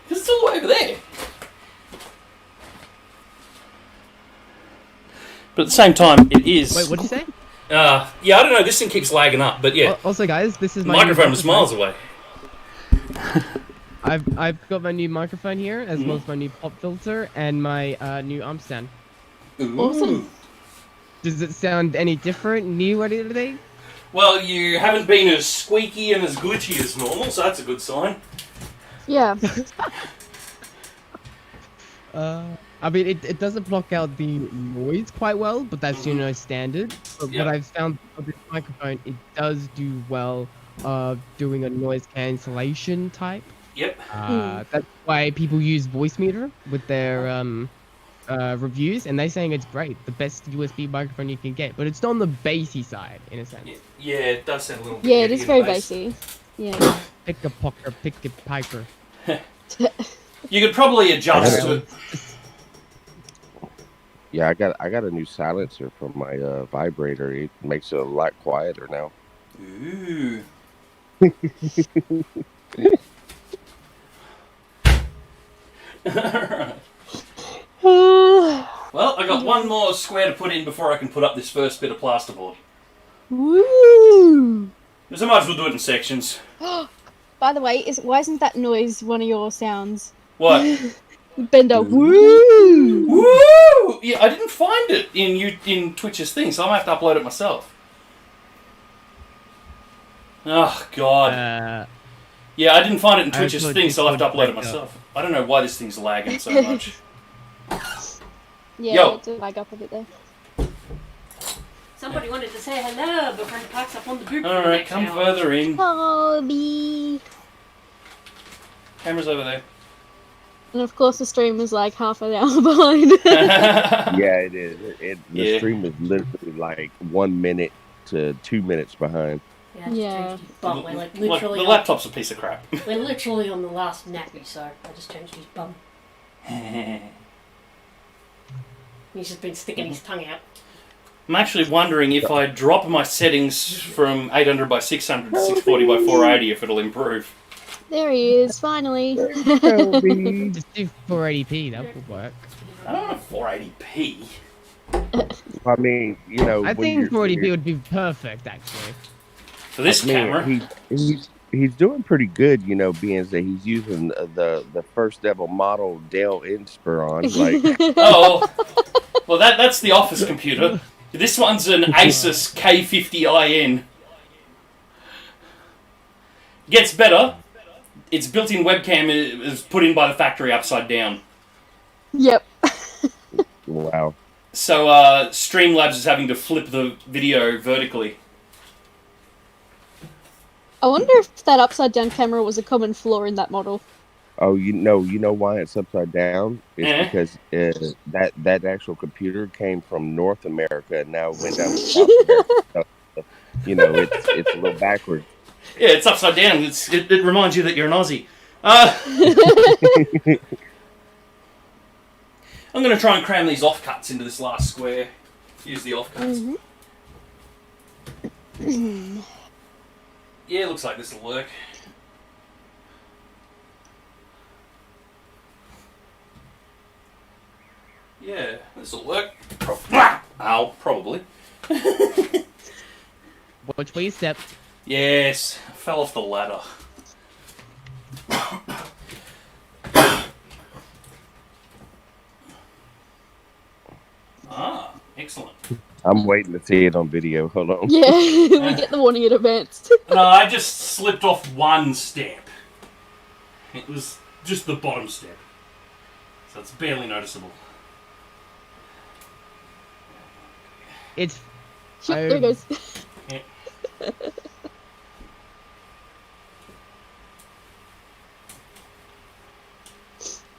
Because it's all the way over there. But at the same time, it is... Wait, what'd you say? Yeah, I don't know, this thing keeps lagging up, but yeah. Also, guys, this is my microphone was miles away. I've got my new microphone here, as well as my new pop filter, and my new arm stand. Ooh. Awesome. Does it sound any different, new or anything? Well, you haven't been as squeaky and as glitchy as normal, so that's a good sign. Yeah. I mean, it doesn't block out the noise quite well, but that's, standard. But what I've found with this microphone, it does do well doing a noise cancellation type. Yep. That's why people use Voicemeter with their reviews, and they're saying it's great, the best USB microphone you can get. But it's not on the bassy side, in a sense. Yeah, it does sound a little bit. Yeah, it is very bassy. Yeah. Pick a pocker, pick a piper. You could probably adjust to it. Yeah, I got a new silencer from my vibrator. It makes it a lot quieter now. Ooh. Well, I got one more square to put in before I can put up this first bit of plasterboard. Woo! So I might as well do it in sections. By the way, why isn't that noise one of your sounds? What? Bender, woo! Woo! Yeah, I didn't find it in Twitch's thing, so I'm gonna have to upload it myself. Oh God. Yeah, I didn't find it in Twitch's thing, so I'll have to upload it myself. I don't know why this thing's lagging so much. Yeah, it did lag up a bit there. How Somebody wanted to say hello before he packs up on the boot. Alright, come further in. Hobby. Camera's over there. And of course the stream is like half an hour behind. Yeah, it is. The stream is literally like 1 minute to 2 minutes behind. Yeah. Bum. We're like literally the laptop's a piece of crap. We're literally on the last nappy, so I just changed his bum. He's just been sticking his tongue out. I'm actually wondering if I drop my settings from 800 by 600 to 640 by 480 if it'll improve. There he is, finally. Just do 480p, that will work. I don't know 480p. I mean, you know, I think 480p would be perfect, actually. For this camera. He's doing pretty good, you know, being that he's using the first ever model Dell Inspiron. Like, oh, well, that's the office computer. This one's an Asus K50IN. Gets better. Its built-in webcam is put in by the factory upside down. Yep. wow. So Streamlabs is having to flip the video vertically. I wonder if that upside-down camera was a common flaw in that model. Oh, you know why it's upside down? It's because that actual computer came from North America and now went down to South America. So, you know, it's a little backwards. Yeah, it's upside down. It reminds you that you're an Aussie. I'm going to try and cram these offcuts into this last square. Use the offcuts. Mm-hmm. Yeah, looks like this will work. Yeah, this will work. Ow, probably. Watch where you step. Yes, I fell off the ladder. Ah, excellent. I'm waiting to see it on video. Hold on. Yeah, we get the warning in advance. No, I just slipped off one step. It was just the bottom step. So it's barely noticeable. It's... Shoot, there it goes. Yeah.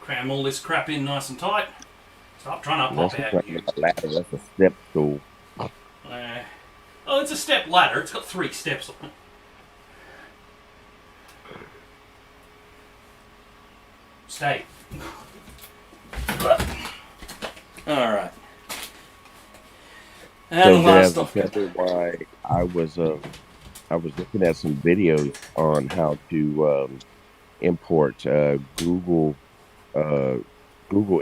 Cram all this crap in nice and tight. Stop trying to pop That's out. a ladder. That's a step stool. Oh, it's a step ladder. It's got 3 steps on it. Stay. Alright. And the last So, that's why I was looking at some videos on how to import Google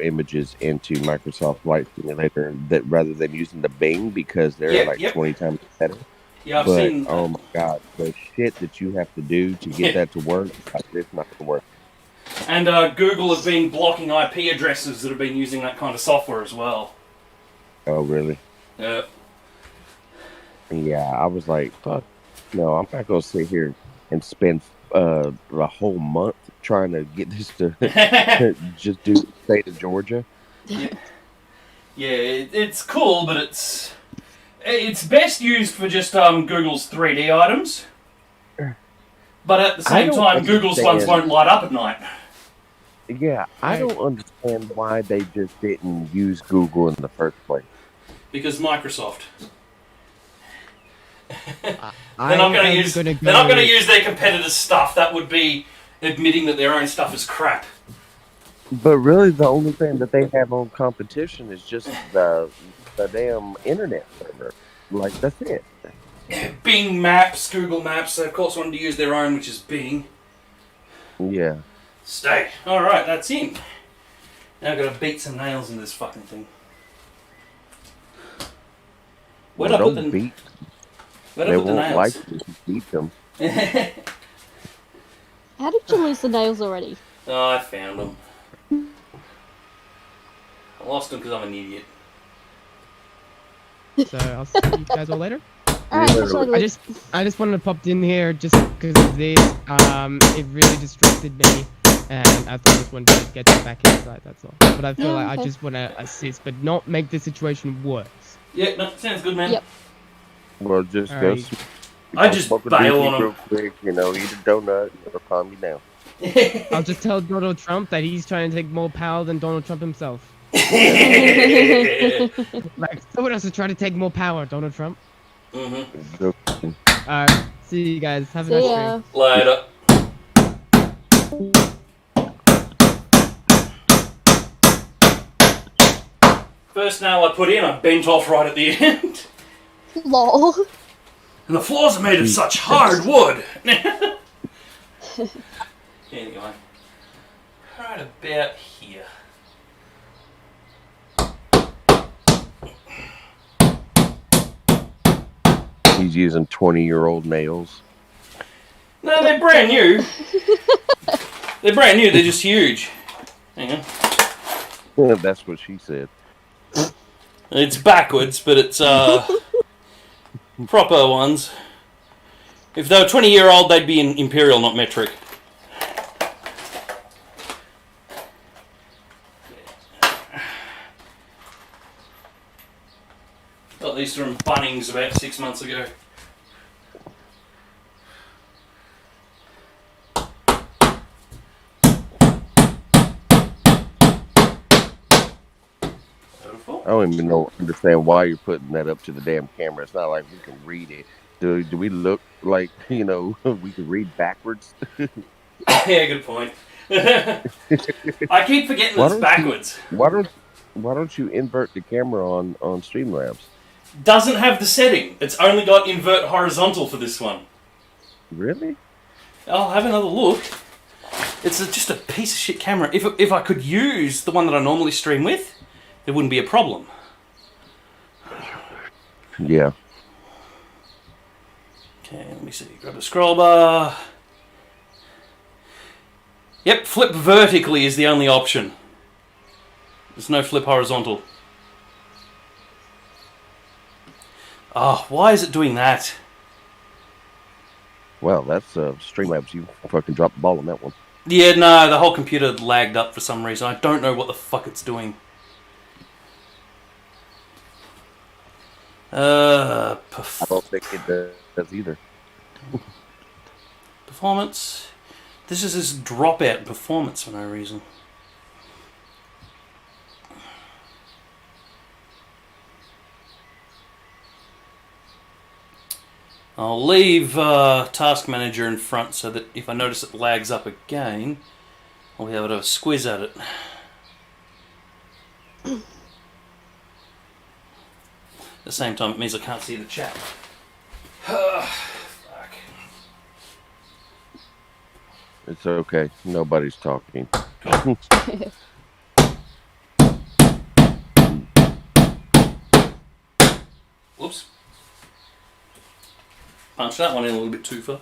images into Microsoft Flight Simulator that rather than using the Bing because they're 20 times better. Yeah, I've but, seen. Oh my God, the shit that you have to do to get that to work, it's not gonna work. And Google has been blocking IP addresses that have been using that kind of software as well. Oh really? Yeah. Yeah, I was like, fuck, no, I'm not gonna sit here and spend a whole month trying to get this to just do state of Georgia. Yeah, it's cool, but it's best used for just Google's 3D items. But at the same time, Google's ones won't light up at night. Yeah, I don't understand why they just didn't use Google in the first place. Because Microsoft. They're not going to use their competitors' stuff. That would be admitting that their own stuff is crap. But really, the only thing that they have on competition is just the damn internet server. Like, that's it. Bing Maps, Google Maps, they of course wanted to use their own, which is Bing. Yeah. Stay. Alright, that's in. Now I've got to beat some nails in this fucking thing. Where'd I put the nails? They won't like you if you beat them. How did you lose the nails already? Oh, I found them. I lost them because I'm an idiot. So I'll see you guys all later. Alright, I just wanted to pop in here just because of this. It really distracted me, and I thought I just wanted to get back inside. That's all. But I feel like I just want to assist, but not make the situation worse. Yeah, no, sounds good, man. Yep. Well, just All go. right. I just smoke a bail dookie on 'em. real quick. You know, eat a donut. It'll calm you down. I'll just tell Donald Trump that he's trying to take more power than Donald Trump himself. Like, someone else is trying to take more power, Donald Trump. Mm-hmm. Alright, see you guys. Have a See nice ya. day. Later. First nail I put in, I bent off right at the end. Lol. And the floors are made of such hard wood. Anyway. Right about here. He's using 20-year-old nails. No, they're brand new. They're brand new, they're just huge. Hang on. That's what she said. It's backwards, but it's proper ones. If they were 20-year-old, they'd be in imperial, not metric. Got these from Bunnings about 6 months ago. I don't even understand why you're putting that up to the damn camera. It's not like we can read it. Do we look like, you know, we can read backwards? Yeah, good point. I keep forgetting it's backwards. Why don't you invert the camera on Streamlabs? Doesn't have the setting. It's only got invert horizontal for this one. Really? I'll have another look. It's just a piece of shit camera. If I could use the one that I normally stream with, there wouldn't be a problem. Yeah. Okay, let me see. Grab a scroll bar. Yep, flip vertically is the only option. There's no flip horizontal. Oh, why is it doing that? Well, that's Streamlabs. You fucking dropped the ball on that one. Yeah, no, the whole computer lagged up for some reason. I don't know what the fuck it's doing. I don't think it does either. Performance. This is this dropout in performance for no reason. I'll leave Task Manager in front so that if I notice it lags up again, I'll be able to squiz at it. At the same time, it means I can't see the chat. Fuck. It's okay. Nobody's talking. Whoops. Punch that one in a little bit too far.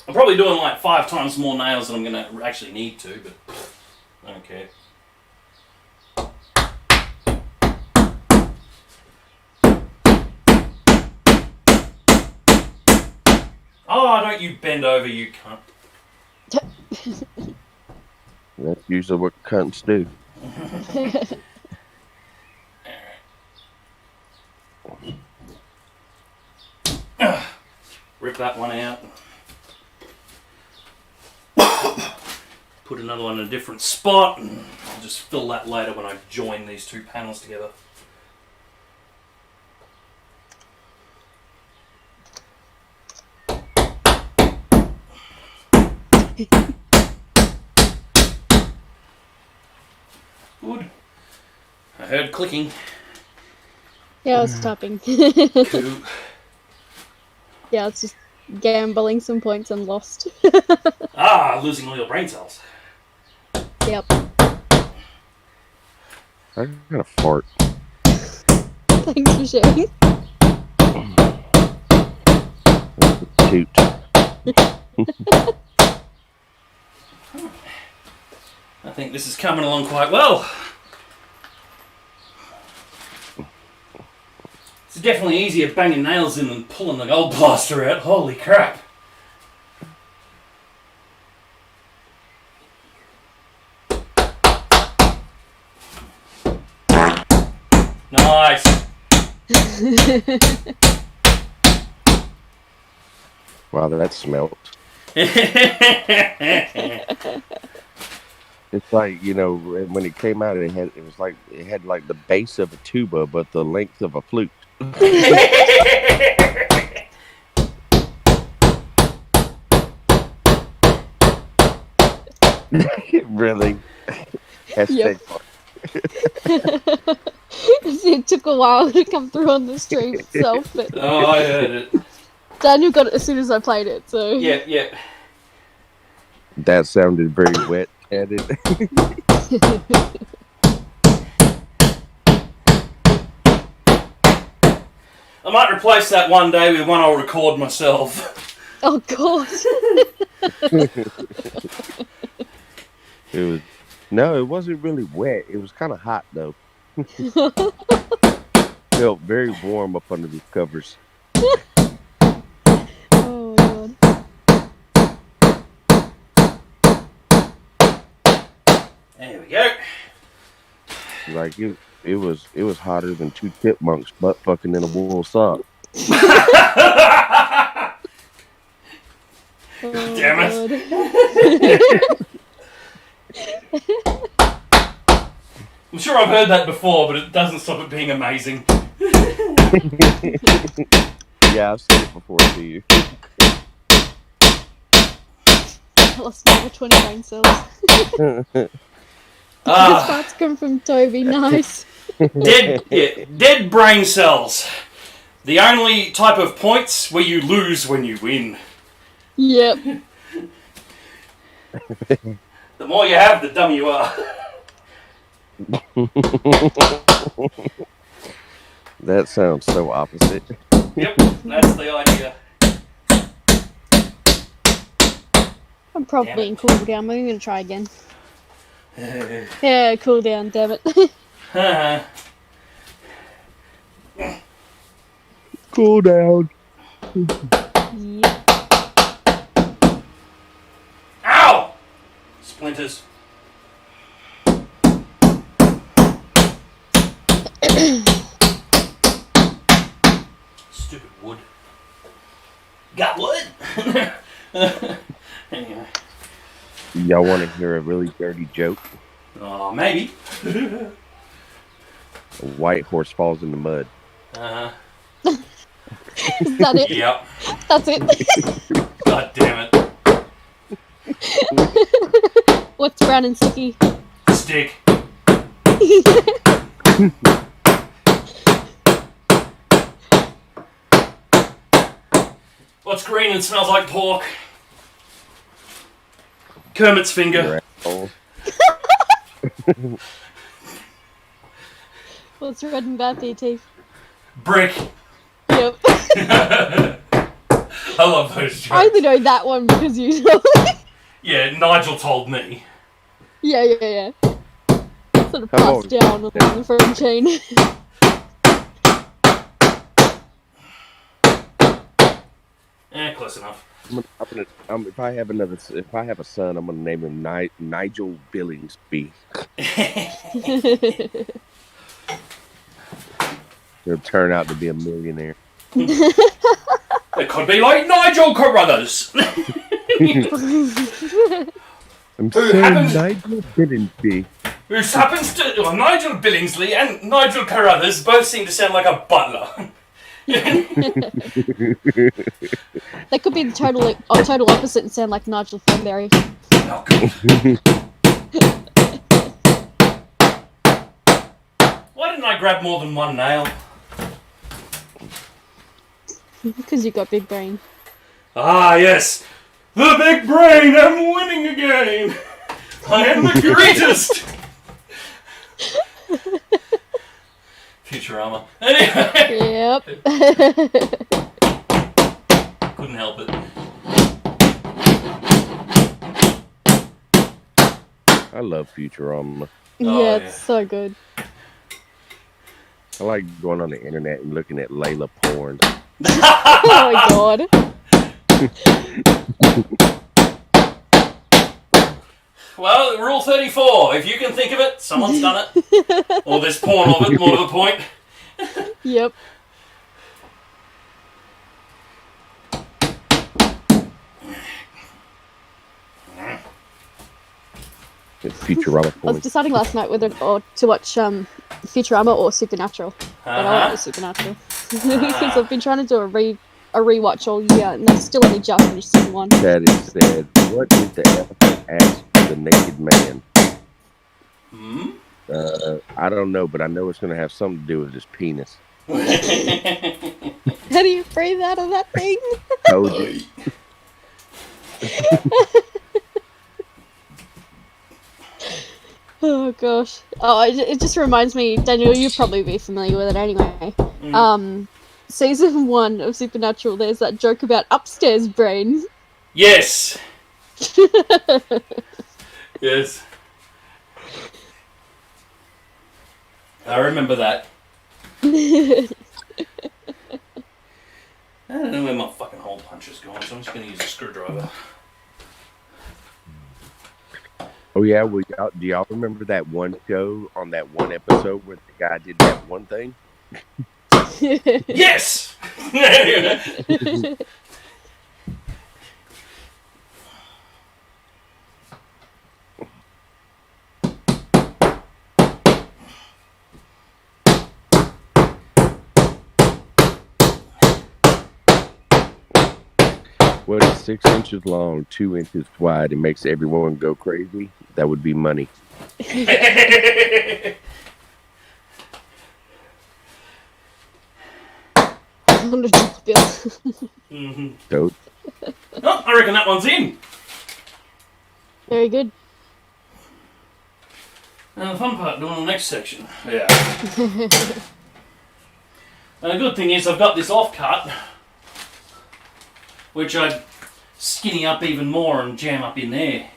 I'm probably doing like 5 times more nails than I'm going to actually need to, but I don't care. Oh, don't you bend over, you cunt. That's usually what cunts do. Rip that one out. Put another one in a different spot, and I'll just fill that later when I join these two panels together. Good. I heard clicking. Yeah, I was tapping. Cool. Yeah, it's just gambling some points and lost. Ah, losing all your brain cells. Yep. I got a fart. Thanks for sharing. Toot. I think this is coming along quite well. It's definitely easier banging nails in than pulling the gold plaster out. Holy crap. Nice. Wow, that smelt. It's like, you know, when it came out, it had like the base of a tuba, but the length of a flute. Really? Yep. It took a while to come through on the stream itself, but Oh, I heard it. Daniel got it as soon as I played it, so... Yeah. That sounded very wet, added. I might replace that one day with one I'll record myself. Oh, God. No, it wasn't really wet. It was kind of hot, though. Felt very warm up under these covers. Oh, God. There we go. Like, it was hotter than two chipmunks butt fucking in a wool sock. Oh, Damn it. I'm sure I've heard that before, but it doesn't stop it being amazing. Yeah, I've said it before to you. I lost over 20 brain cells. This part's come from Toby, nice. Dead brain cells. The only type of points where you lose when you win. Yep. The more you have, the dumber you are. That sounds so opposite. Yep, that's the idea. I'm probably in cooldown. I'm going to try again. Yeah, cooldown, damn it. Cool down. Yep. Ow! Splinters. Stupid wood. Got wood? Anyway. Y'all want to hear a really dirty joke? Oh, maybe. A white horse falls in the mud. Is that it? Yep. That's it. God damn it. What's brown and sticky? Stick. What's green and smells like pork? Kermit's finger. What's red and bad for your teeth? Brick. Yep. I love those jokes. I only know that one because you know. Yeah, Nigel told me. Yeah. Sort of passed down along the phone chain. Close enough. If I have a son, I'm gonna name him Nigel Billingsby. He'll turn out to be a millionaire. It could be like Nigel Carruthers. I'm saying Nigel Billingsby. Who happens to... Well, Nigel Billingsley and Nigel Carruthers both seem to sound like a butler. They could be the total opposite and sound like Nigel Thornberry. Oh, God. Why didn't I grab more than one nail? Because you got big brain. Ah, yes. The big brain, I'm winning again. I am the greatest. Futurama. Anyway. Yep. Couldn't help it. I love Futurama. Yeah, it's so good. I like going on the internet and looking at Layla porn. Oh my god. Well, rule 34. If you can think of it, someone's done it. Or there's porn of it, more to the point. Yep. Futurama I was point. deciding last night whether or to watch Futurama or Supernatural, but I went with Supernatural because I've been trying to do a rewatch all year, and I've still only just finished season 1. That is said, what did the elephant ask the naked man? I don't know, but I know it's going to have something to do with his penis. How do you breathe out of that thing? Told you. Oh gosh. Oh, it just reminds me, Daniel, you'll probably be familiar with it anyway. Season 1 of Supernatural, there's that joke about upstairs brain. Yes. Yes. I remember that. I don't know where my fucking hole puncher's gone, so I'm just going to use a screwdriver. Oh yeah, well, do y'all remember that one show on that one episode where the guy did that one thing? Yes! Well, it's 6 inches long, 2 inches wide. It makes everyone go crazy. That would be money. $100 bill. So, Oh, I reckon that one's in. Very good. And the fun part, doing the next section. Yeah. And the good thing is I've got this off-cut, which I'd skinny up even more and jam up in there.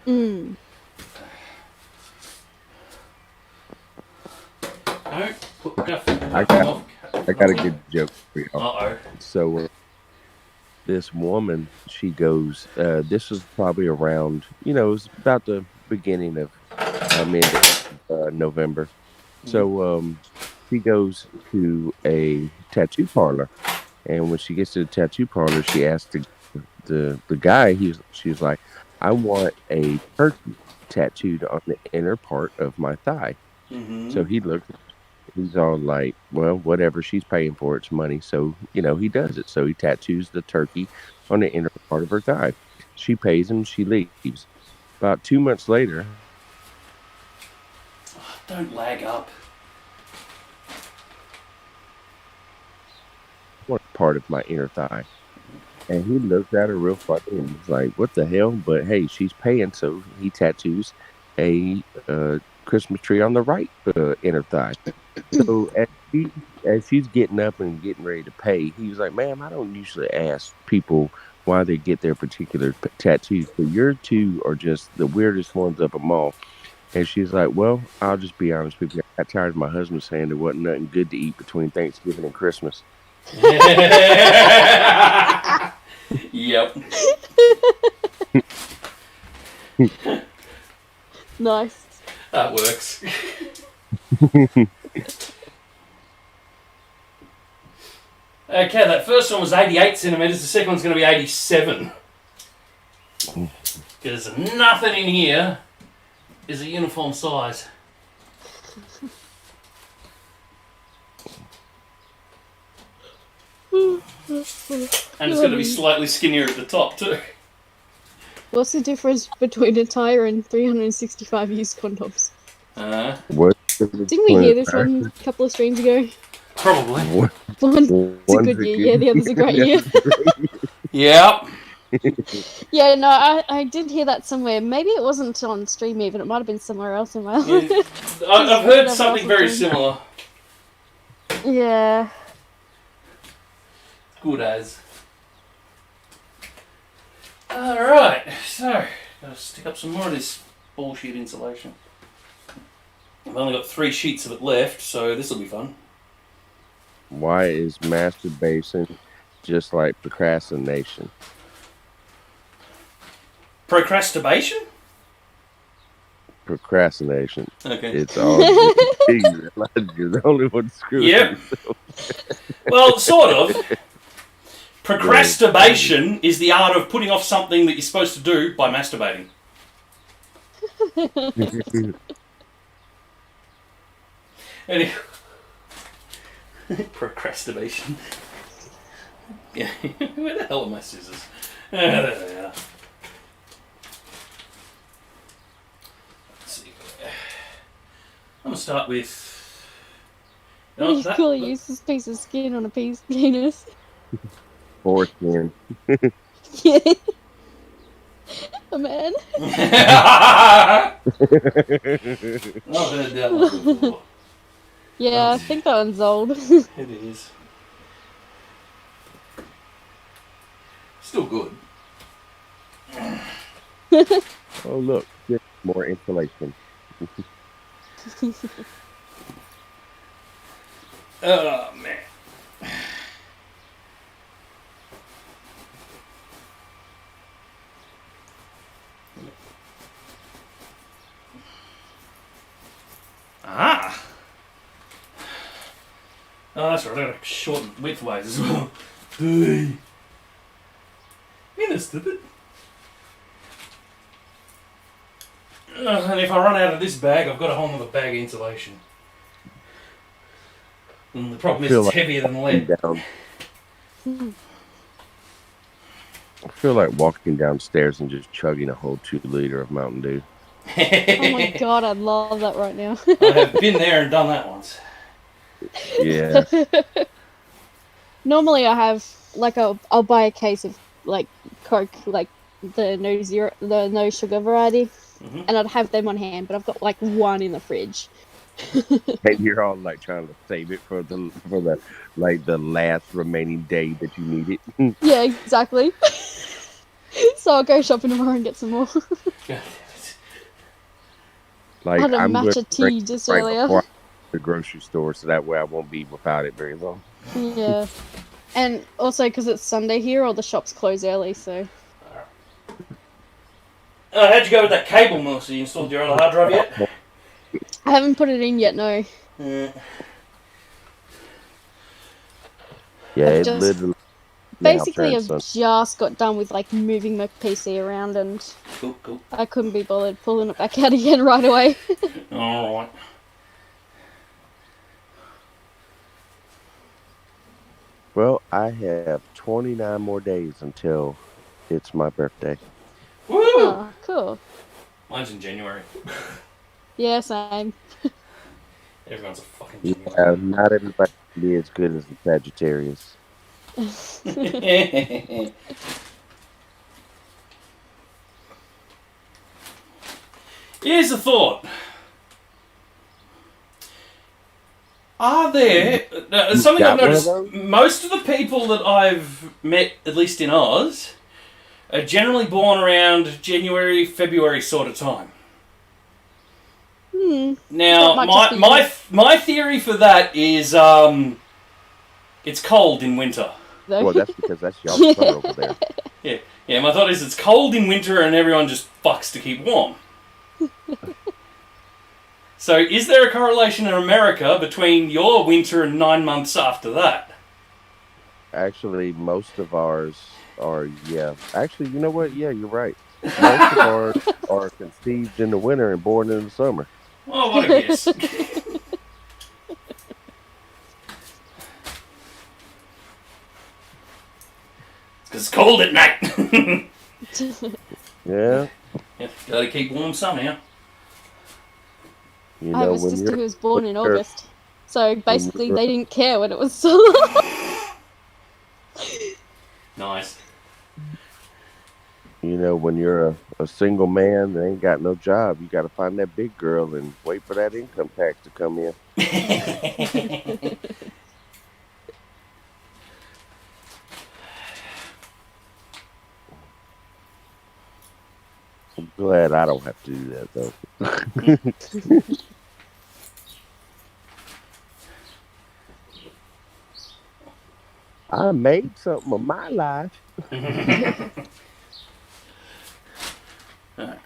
Don't put nothing. I got a good joke for you. Uh-oh. So, this woman, she goes, this was probably around, it was about the beginning of mid-November. So, she goes to a tattoo parlor. And when she gets to the tattoo parlor, she asks the guy, she's like, I want a turkey tattooed on the inner part of my thigh. So he looks, he's all like, well, whatever, she's paying for it, it's money. So, he does it. So he tattoos the turkey on the inner part of her thigh. She pays him, she leaves. About 2 months later. Don't lag up. One part of my inner thigh. And he looked at her real funny and was like, what the hell? But hey, she's paying, so he tattoos a Christmas tree on the right inner thigh. So as she's getting up and getting ready to pay, he was like, ma'am, I don't usually ask people why they get their particular tattoos, but your two are just the weirdest ones of them all. And she's like, well, I'll just be honest with you. I got tired of my husband saying there wasn't nothing good to eat between Thanksgiving and Christmas. Yep. Nice. That works. Okay, that first one was 88 centimetres, the second one's going to be 87. Because nothing in here is a uniform size. And it's going to be slightly skinnier at the top too. What's the difference between a tire and 365 used condoms? Didn't we hear this one a couple of streams ago? Probably. One's a good year, the other's a great year. Yep. Yeah, no, I did hear that somewhere. Maybe it wasn't on stream even. It might have been somewhere else in my life. Yeah. I've heard something very similar. Yeah. Good as. Alright, so, gotta stick up some more of this bullshit insulation. I've only got 3 sheets of it left, so this will be fun. Why is masturbation just like procrastination? Procrastination? procrastination. Okay. It's all you realize you're the only one screwing Yep. yourself. Well, sort of. Procrastination is the art of putting off something that you're supposed to do by masturbating. Anyway, procrastination. Yeah, where the hell are my scissors? There they are. Let's see. I'm gonna start with. What do you call a useless piece of skin on a penis? Foreskin. Yeah. A man. I've heard that one before. Yeah, I think that one's old. It is. Still good. Oh, look. Get more insulation. Oh, man. Ah! Oh, that's right. I gotta shorten widthways as well. Hey. You're stupid. And if I run out of this bag, I've got a whole other bag of insulation. And the problem is it's heavier than lead. I feel like walking downstairs and just chugging a whole 2 liter of Mountain Dew. Oh my god, I'd love that right now. I have been there and done that once. Yeah. Normally I have, like, I'll buy a case of, like, Coke, like, the no sugar variety, and I'd have them on hand, but I've got, like, one in the fridge. And you're all like trying to save it for the the last remaining day that you need it. Yeah, exactly. So I'll go shopping tomorrow and get some more. Like, I had a I'm matcha going tea just earlier. before the grocery store, so that way I won't be without it very long. Yeah. And also because it's Sunday here, all the shops close early, so... How'd you go with that cable, Melissa? You installed your other hard drive yet? I haven't put it in yet, no. Yeah, it literally... Basically, I've just got done with, like, moving my PC around, and Cool. I couldn't be bothered pulling it back out again right away. Alright. Well, I have 29 more days until it's my birthday. Woo! Oh, cool. Mine's in January. Yeah, same. Everyone's a fucking January. Yeah, not everybody can be as good as the Sagittarius. Here's a thought. Are there... something I've noticed, most of the people that I've met, at least in Oz, are generally born around January, February sort of time. Now, my theory for that is it's cold in winter. Well, that's because that's y'all sun over there. Yeah, my thought is it's cold in winter and everyone just fucks to keep warm. So, is there a correlation in America between your winter and 9 months after that? Actually, most of ours are, yeah. Actually, you know what? Yeah, you're right. Most of ours are conceived in the winter and born in the summer. Oh, what a guess. It's cold at night. Yeah. Gotta keep warm somehow. You know, I have a when sister you're who was born in August. So basically they didn't care when it was summer. Nice. You know, when you're a single man that ain't got no job, you got to find that big girl and wait for that income tax to come in. I'm glad I don't have to do that, though. I made something of my life. Alright.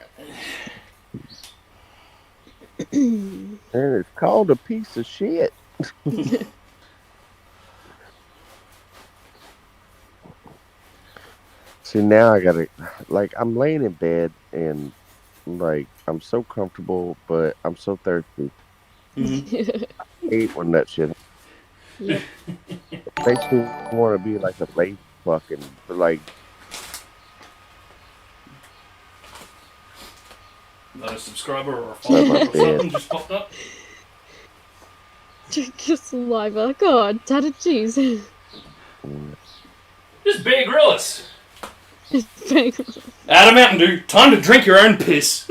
'Cause And it's called a piece of shit. See, now I gotta, like, I'm laying in bed and, like, I'm so comfortable, but I'm so thirsty. Mhm. I hate when that shit Yep. makes me want to be like a lazy fucking, like, Not a subscriber or a Sorry, follower my or bad. something just popped up. Drink your saliva. God, tatted cheese. Just Bear Grylls. Very Out of Mountain Dew. Time to drink your own piss.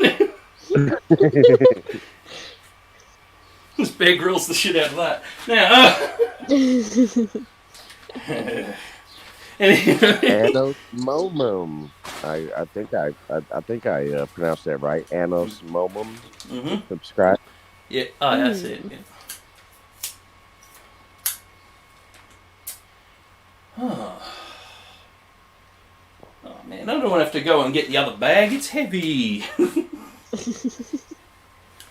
Just Bear Grylls the shit out of that. Now, Anos momum. I think I pronounced that right. Anos momum. Mhm. Subscribe. Yeah, oh, that's it. Yeah. Oh man, I don't want to have to go and get the other bag. It's heavy.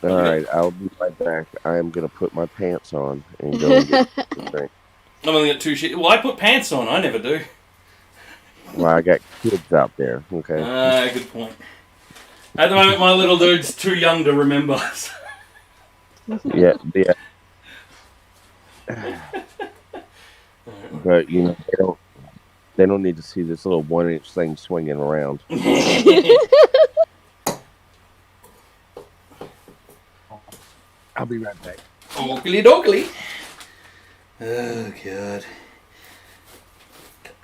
All right, I'll be right back. I am gonna put my pants on and go and get the drink. I've only got 2 shit. Well, I put pants on. I never do. Well, I got kids out there. Okay. Good point. At the moment, my little dude's too young to remember. Yeah. But you know they don't need to see this little 1-inch thing swinging around. I'll be right back. Oakley dokley. Oh, God.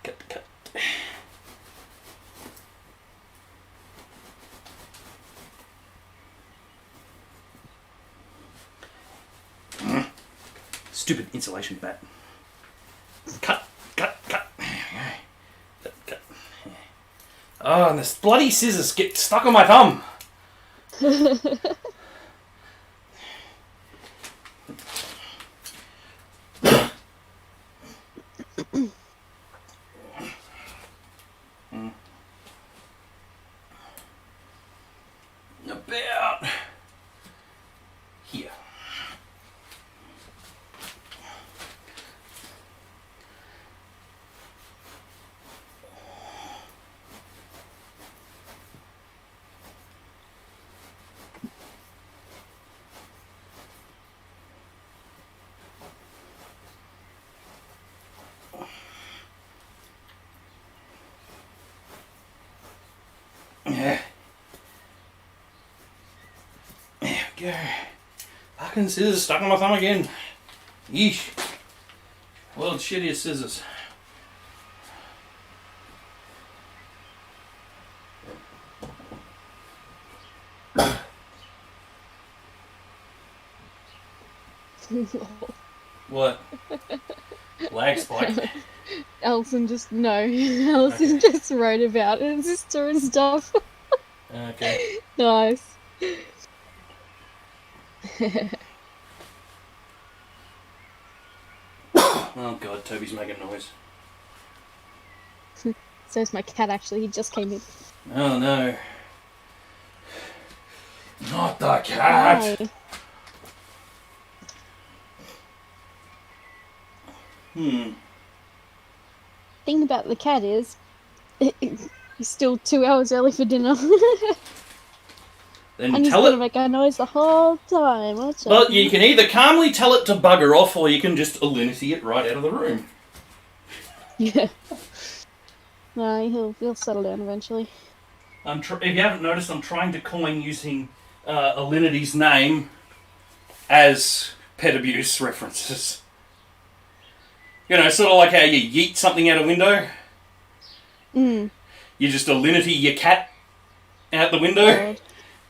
Cut. Stupid insulation bat. Cut. Oh, and this bloody scissors get stuck on my thumb. About here. Yeah. There we go. Fucking scissors stuck on my thumb again. Yeesh. World's shittiest scissors. What? Lag spike. Alison just Alison just wrote about her sister and stuff. Okay. Nice. Oh god, Toby's making noise. So's my cat actually, he just came in. Oh no. Not the cat! Hi. Thing about the cat is he's still 2 hours early for dinner. Then And he's tell gonna it. make a noise the whole time. Watch Well, out. you can either calmly tell it to bugger off, or you can just alinity it right out of the room. Yeah. No, he'll settle down eventually. If you haven't noticed, I'm trying to coin using Alinity's name as pet abuse references. You know, sort of like how you yeet something out a window. Mm. You just Alinity your cat out the window. God.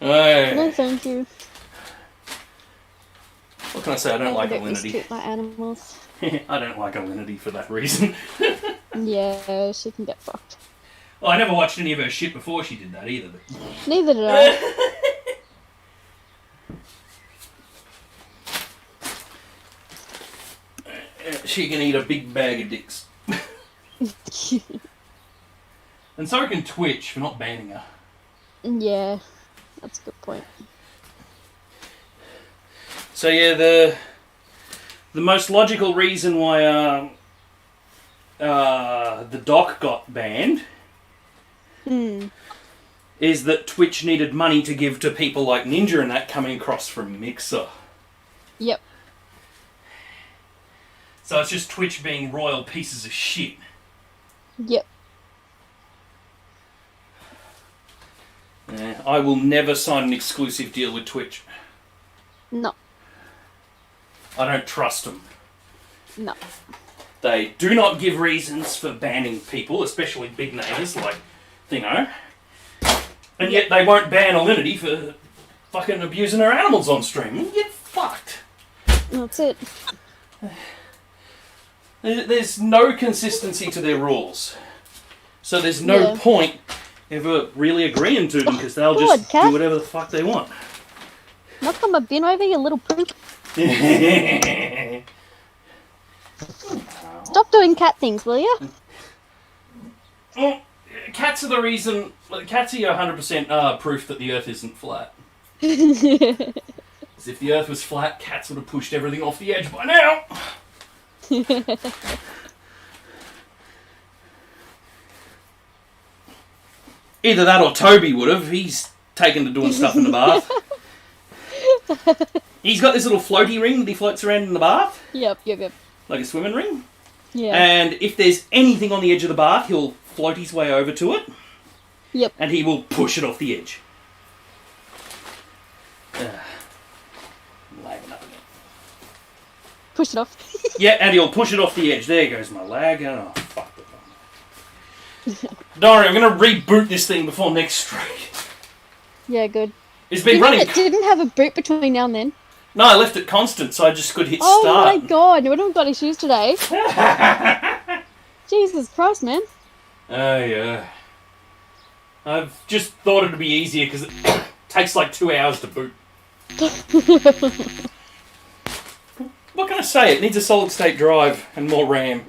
No, thank you. What can I say? I don't like Don't Alinity. mistreat my animals. I don't like Alinity for that reason. Yeah, she can get fucked. Well, I never watched any of her shit before she did that either. But... Neither did I. She can eat a big bag of dicks. And so can Twitch for not banning her. Yeah, that's a good point. So yeah, the most logical reason why the doc got banned is that Twitch needed money to give to people like Ninja and that coming across from Mixer. Yep. So it's just Twitch being royal pieces of shit. Yep. Yeah, I will never sign an exclusive deal with Twitch. No. I don't trust them. No. They do not give reasons for banning people, especially big names like Thingo. And yet they won't ban Alinity for fucking abusing her animals on stream. Get fucked. That's it. There's no consistency to their rules. So there's no point ever really agreeing to them because they'll just do whatever the fuck they want. Knock on my bin over, you little poop. Stop doing cat things, will ya? Well, cats are the reason... Cats are 100% proof that the Earth isn't flat. Because if the Earth was flat, cats would have pushed everything off the edge by now. Either that or Toby would have. He's taken to doing stuff in the bath. He's got this little floaty ring that he floats around in the bath. Yep. Like a swimming ring. Yeah. And if there's anything on the edge of the bath, he'll float his way over to it. Yep. And he will push it off the edge. Lagging up again. Push it off. Yeah, and he'll push it off the edge. There goes my lag. Oh, fuck the phone. Don't worry, I'm going to reboot this thing before next stream. Yeah, good. It's been running... It didn't have a boot between now and then. No, I left it constant, so I just could hit start. Oh my god, we don't got issues today. Jesus Christ, man. Oh, yeah. I've just thought it'd be easier because it takes like 2 hours to boot. What can I say? It needs a solid state drive and more RAM.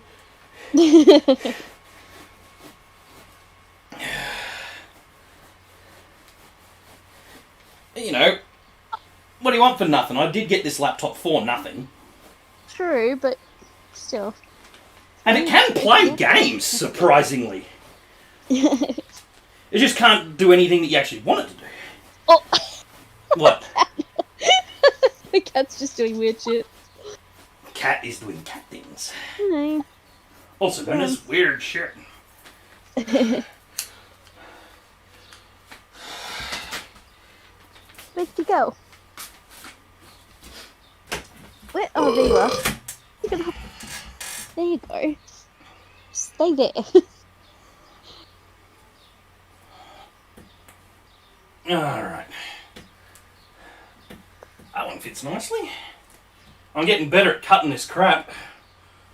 You know, what do you want for nothing? I did get this laptop for nothing. True, but still. And it can play games, surprisingly. It just can't do anything that you actually want it to do. Oh! What? The cat's just doing weird shit. Cat is doing cat things. No. Also known as weird shit. Where'd you go? Where? Oh, there you are. There you go. Stay there. Alright. That one fits nicely. I'm getting better at cutting this crap.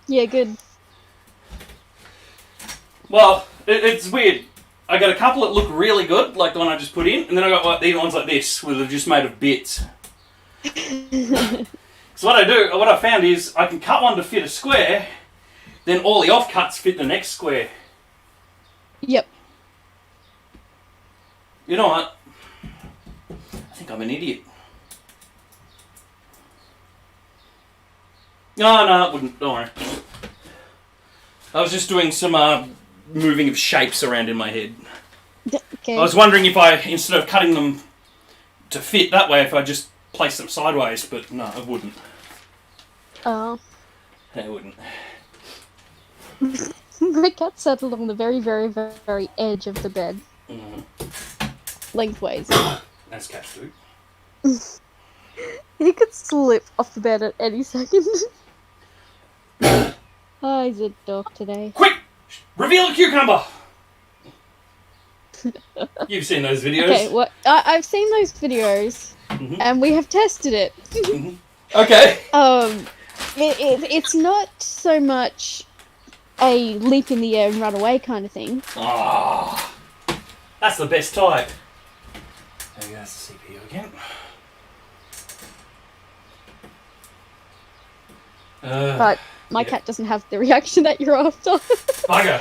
Yeah, good. Well, it's weird. I got a couple that look really good, like the one I just put in, and then I got these ones like this, where they're just made of bits. So what I found is, I can cut one to fit a square, then all the offcuts fit the next square. Yep. You know what? I think I'm an idiot. No, it wouldn't. Don't worry. I was just doing some moving of shapes around in my head. Okay. I was wondering if I, instead of cutting them to fit that way, if I just place them sideways, but no, it wouldn't. Oh. It wouldn't. My cat sat along the very, very, very, very edge of the bed. Lengthways. As cats do. He could slip off the bed at any second. Oh, he's a dog today. Quick! Reveal a cucumber! You've seen those videos. Okay, well, I've seen those videos, and we have tested it. Okay. It's not so much a leap in the air and run away kind of thing. Ah, that's the best type. There we go, that's the CPU again. But my cat doesn't have the reaction that you're after. Bugger.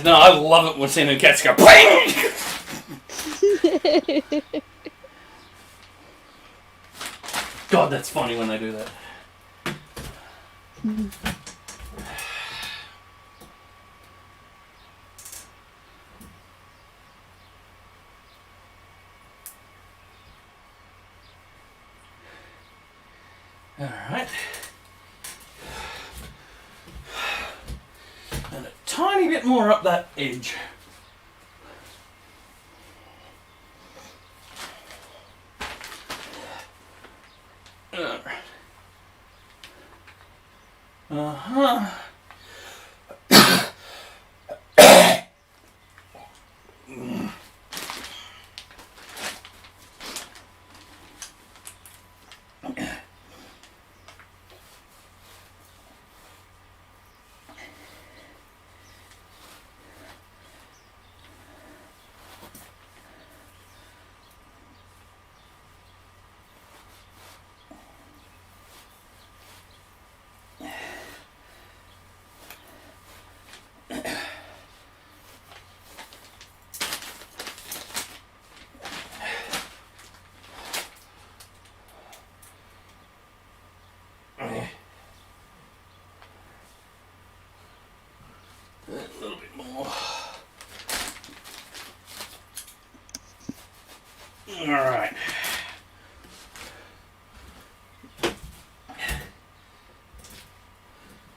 No, I love it when seeing the cats go BANG! God, that's funny when they do that. Alright. And a tiny bit more up that edge. Uh-huh. A little bit more. Alright.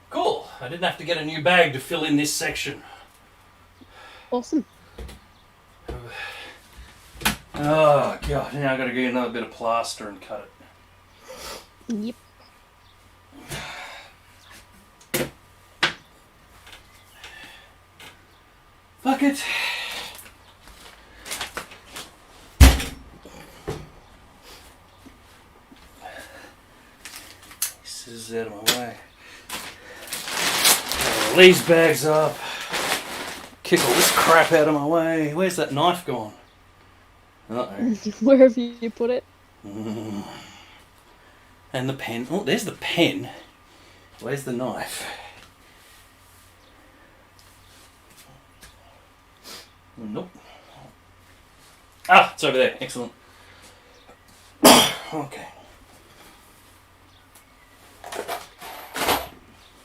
Cool. I didn't have to get a new bag to fill in this section. Awesome. Oh, God. Now I've got to get another bit of plaster and cut it. Yep. Fuck it. This is out of my way. Roll these bags up. Kick all this crap out of my way. Where's that knife gone? Uh-oh. Wherever you put it. And the pen. Oh, there's the pen. Where's the knife? Nope. Ah, it's over there. Excellent. Okay.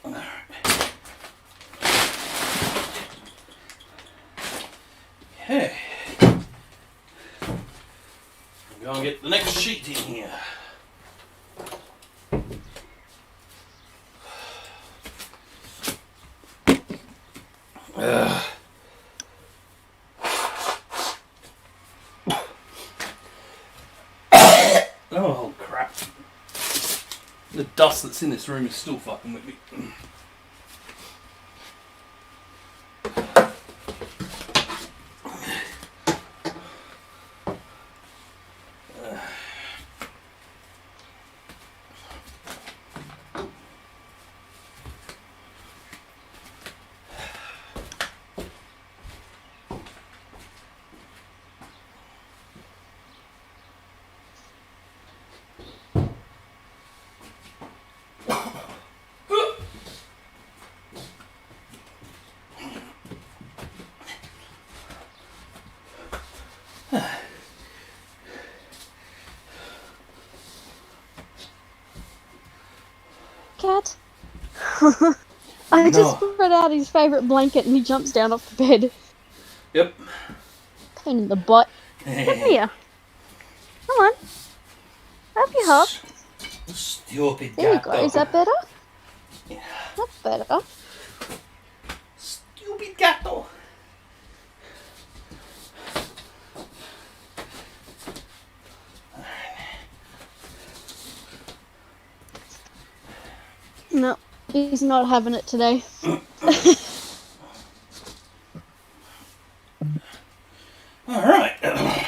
Alright. Okay. Go and get the next sheet in here. Oh crap. The dust that's in this room is still fucking with me. Cat. I just spread out his favourite blanket and he jumps down off the bed. Yep. Pain in the butt. Come here. Come on. Have your hop. Stupid There you go. gato. Is that better? Yeah. That's better. Stupid gato. No, he's not having it today. Alright. Of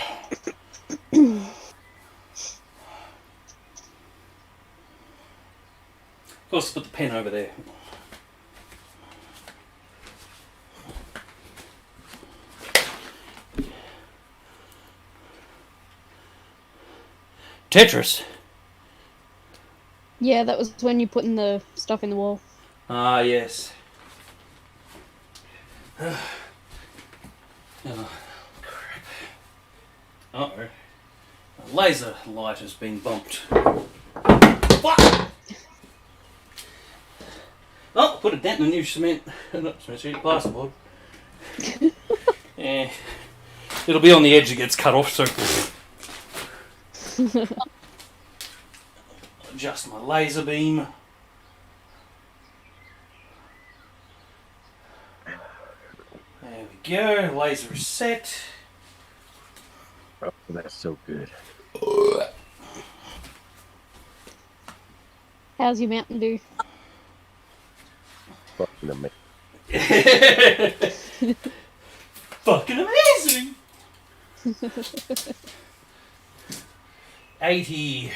course, put the pen over there. Tetris. Yeah, that was when you put in the stuff in the wall. Ah, yes. Oh, crap. Uh-oh. A laser light has been bumped. Fuck! Oh, put a dent in the new cement. Not cement sheet, plasterboard. Yeah. It'll be on the edge that gets cut off, so. Adjust my laser beam. There we go, laser is set. Oh, that's so good. How's your Mountain Dew? Fucking amazing. Fucking amazing! 87?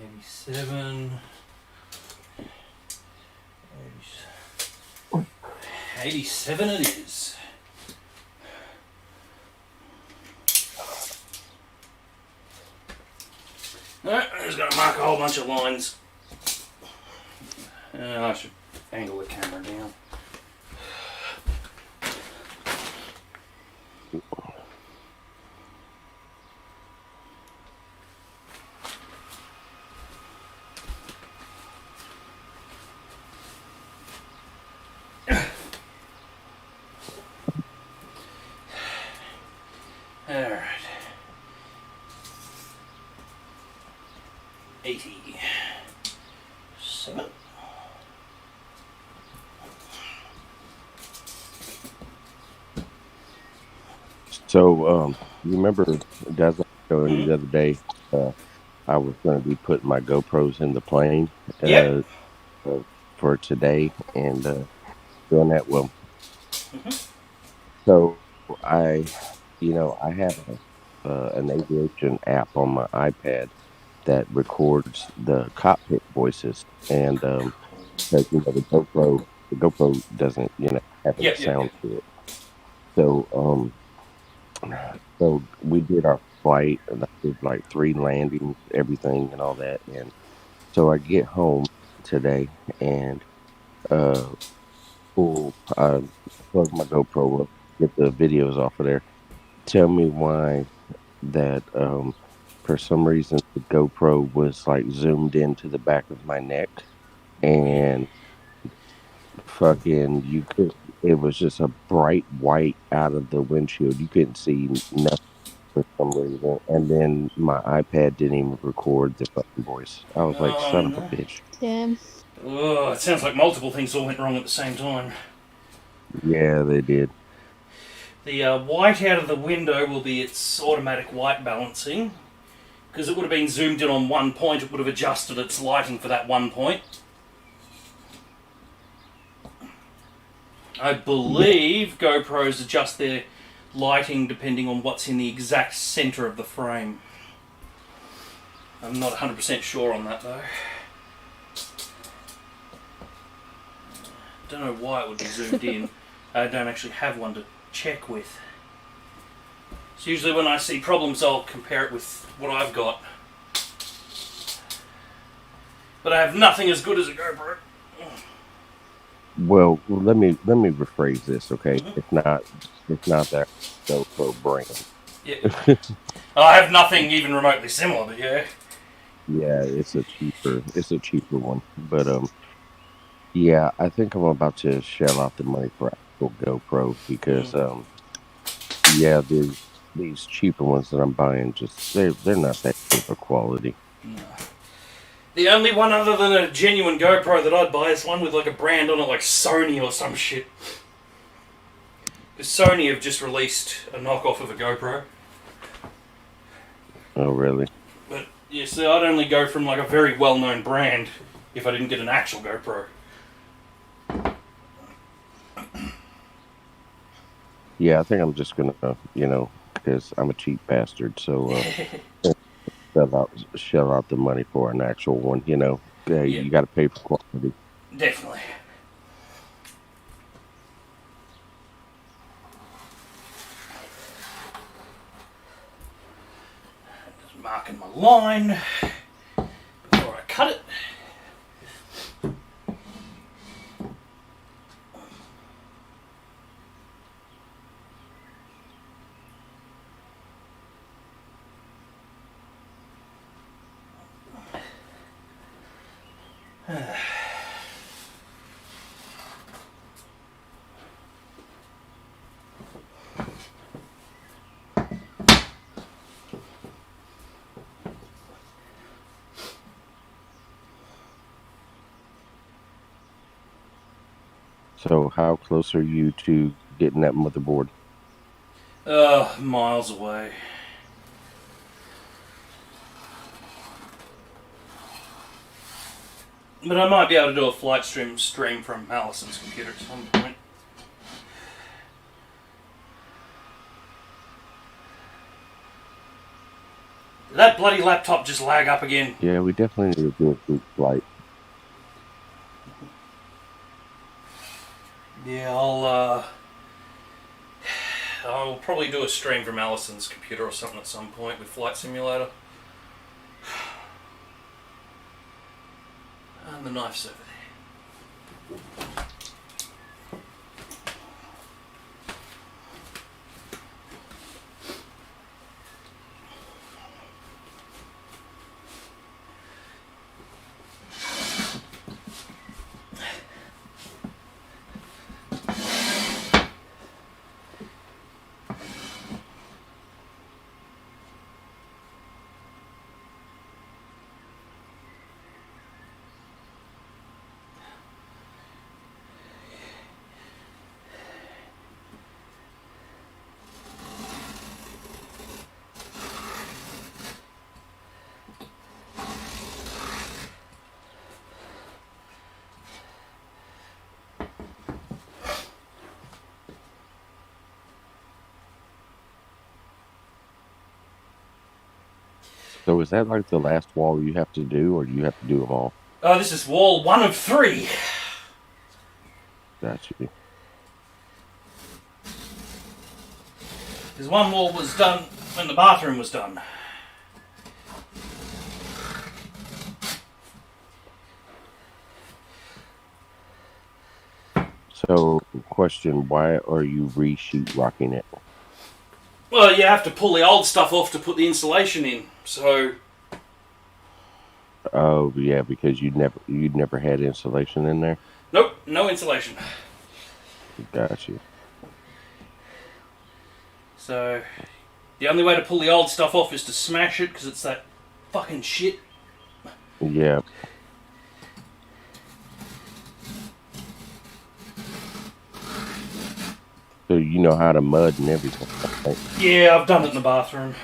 87. 87 it is. Alright, I'm just going to mark a whole bunch of lines. I should angle the camera down. Alright. 87. So, you remember Dazza showing you the other day? I was going to be putting my GoPros in the plane for today and doing that. Well, so I have an aviation app on my iPad that records the cockpit voices, and because the GoPro doesn't have any sound to it. So we did our flight, and I did like 3 landings, everything, and all that. And so I get home today and plug my GoPro up, get the videos off of there. Tell me why that for some reason the GoPro was like zoomed into the back of my neck, and fucking it was just a bright white out of the windshield. You couldn't see nothing for some reason. And then my iPad didn't even record the fucking voice. I was like, son of a bitch. Damn. Oh, it sounds like multiple things all went wrong at the same time. Yeah, they did. The white out of the window will be its automatic white balancing. Because it would have been zoomed in on one point, it would have adjusted its lighting for that one point. I believe GoPros adjust their lighting depending on what's in the exact centre of the frame. I'm not 100% sure on that though. Don't know why it would be zoomed in. I don't actually have one to check with. So usually when I see problems I'll compare it with what I've got. But I have nothing as good as a GoPro. Well, let me rephrase this, okay? It's not that GoPro brand. Yeah. I have nothing even remotely similar, but yeah. Yeah, it's a cheaper one. But yeah, I think I'm about to shell out the money for actual GoPro because yeah, these cheaper ones that I'm buying they're not that good of quality. No. The only one other than a genuine GoPro that I'd buy is one with like a brand on it, like Sony or some shit. Because Sony have just released a knockoff of a GoPro. Oh, really? But yeah, so I'd only go from like a very well-known brand if I didn't get an actual GoPro. Yeah, I think I'm just gonna, because I'm a cheap bastard, so shell out the money for an actual one. You got to pay for quality. Definitely. Just marking my line before I cut it. So how close are you to getting that motherboard? Miles away. But I might be able to do a flight stream from Allison's computer at some point. Did that bloody laptop just lag up again? Yeah, we definitely need to do a group flight. Yeah, I'll probably do a stream from Allison's computer or something at some point with Flight Simulator. And the knife's over there. So is that like the last wall you have to do, or do you have to do them all? Oh, this is wall 1 of 3. Gotcha. Because one wall was done when the bathroom was done. So, question, why are you re-sheet rocking it? Well, you have to pull the old stuff off to put the insulation in, so... Oh, yeah, because you'd never had insulation in there? Nope, no insulation. Gotcha. So, the only way to pull the old stuff off is to smash it, because it's that fucking shit. Yeah. So you know how to mud and everything, right? Yeah, I've done it in the bathroom.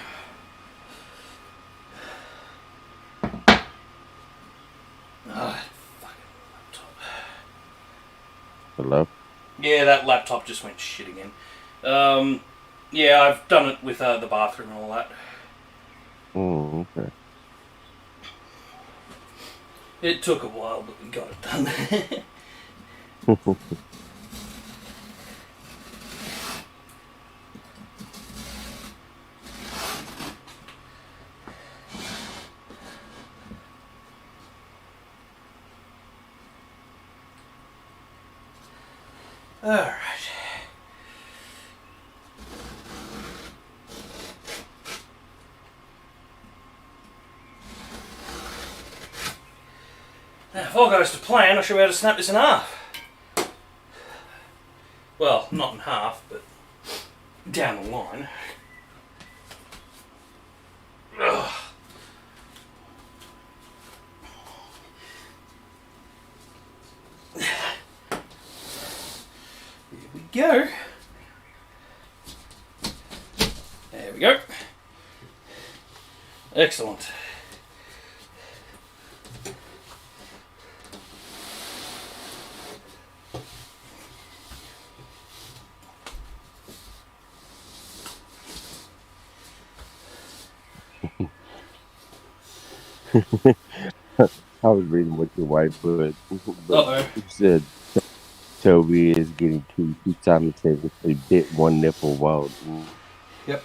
Fucking laptop. Hello? Yeah, that laptop just went shit again. Yeah, I've done it with the bathroom and all that. Oh, okay. It took a while, but we got it done. Alright. Now, if all goes to plan, I should be able to snap this in half. Well, not in half, but down the line. Ugh. Here we go. There we go. Excellent. I was reading what your wife put. Uh-oh. She said Toby is getting too simultaneously bit one nipple while. Yep.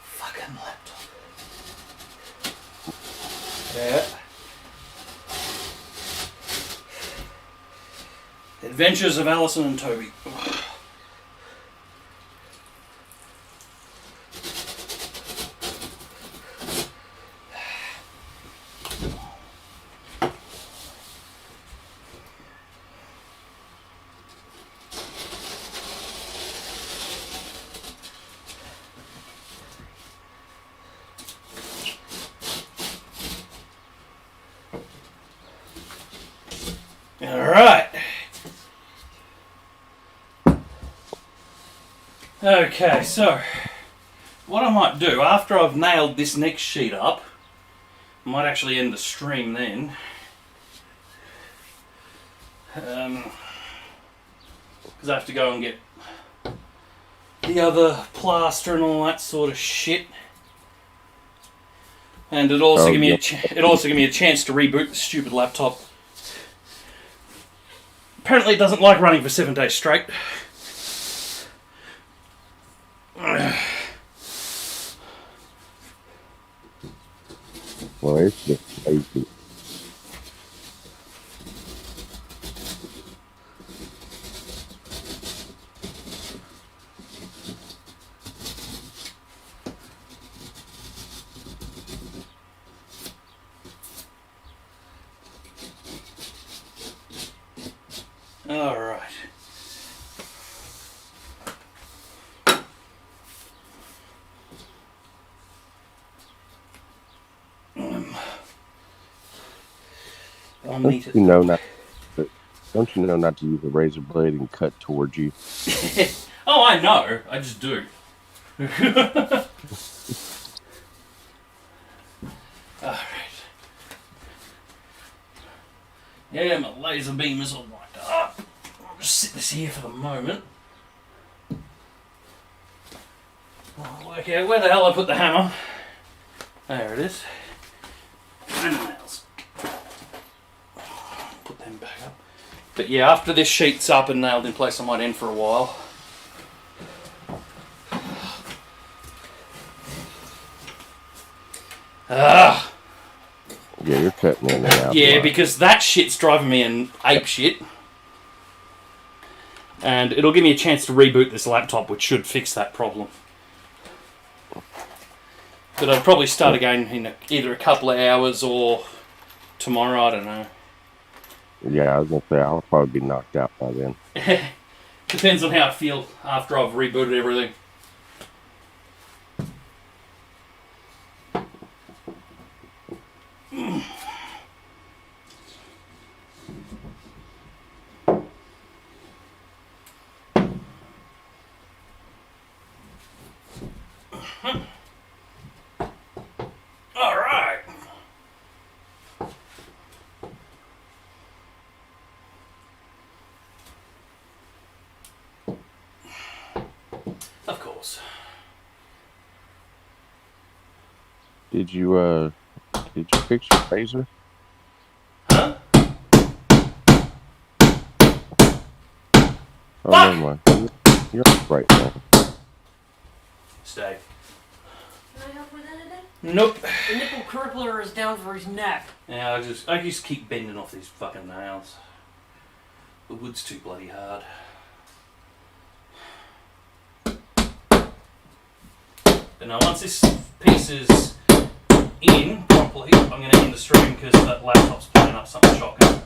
Fucking laptop. Yeah. Adventures of Allison and Toby. Alright. Okay, so what I might do after I've nailed this next sheet up, I might actually end the stream then. Because I have to go and get the other plaster and all that sort of shit. And it also give me a chance to reboot the stupid laptop. Apparently it doesn't like running for 7 days straight. Well, it's just lazy. All right. Don't you know not to use a razor blade and cut towards you? Oh, I know. I just do. Alright. Yeah, my laser beam is all lined up. I'll just sit this here for the moment. I'll work out where the hell I put the hammer. There it is. And the nails. Put them back up. But yeah, after this sheet's up and nailed in place, I might end for a while. Ah! Yeah, you're cutting in and out. Yeah, because that shit's driving me in ape shit. And it'll give me a chance to reboot this laptop, which should fix that problem. But I'll probably start again in either a couple of hours or tomorrow, I don't know. Yeah, I was going to say, I'll probably be knocked out by then. Depends on how I feel after I've rebooted everything. All right. Of course. Did you fix your phaser? Huh? Oh, never mind. You're right now. Stay. Can I help with anything? Nope. The nipple crippler is down for his neck. Yeah, I just keep bending off these fucking nails. The wood's too bloody hard. But now once this piece is in properly, I'm going to end the stream because that laptop's playing up something shocking.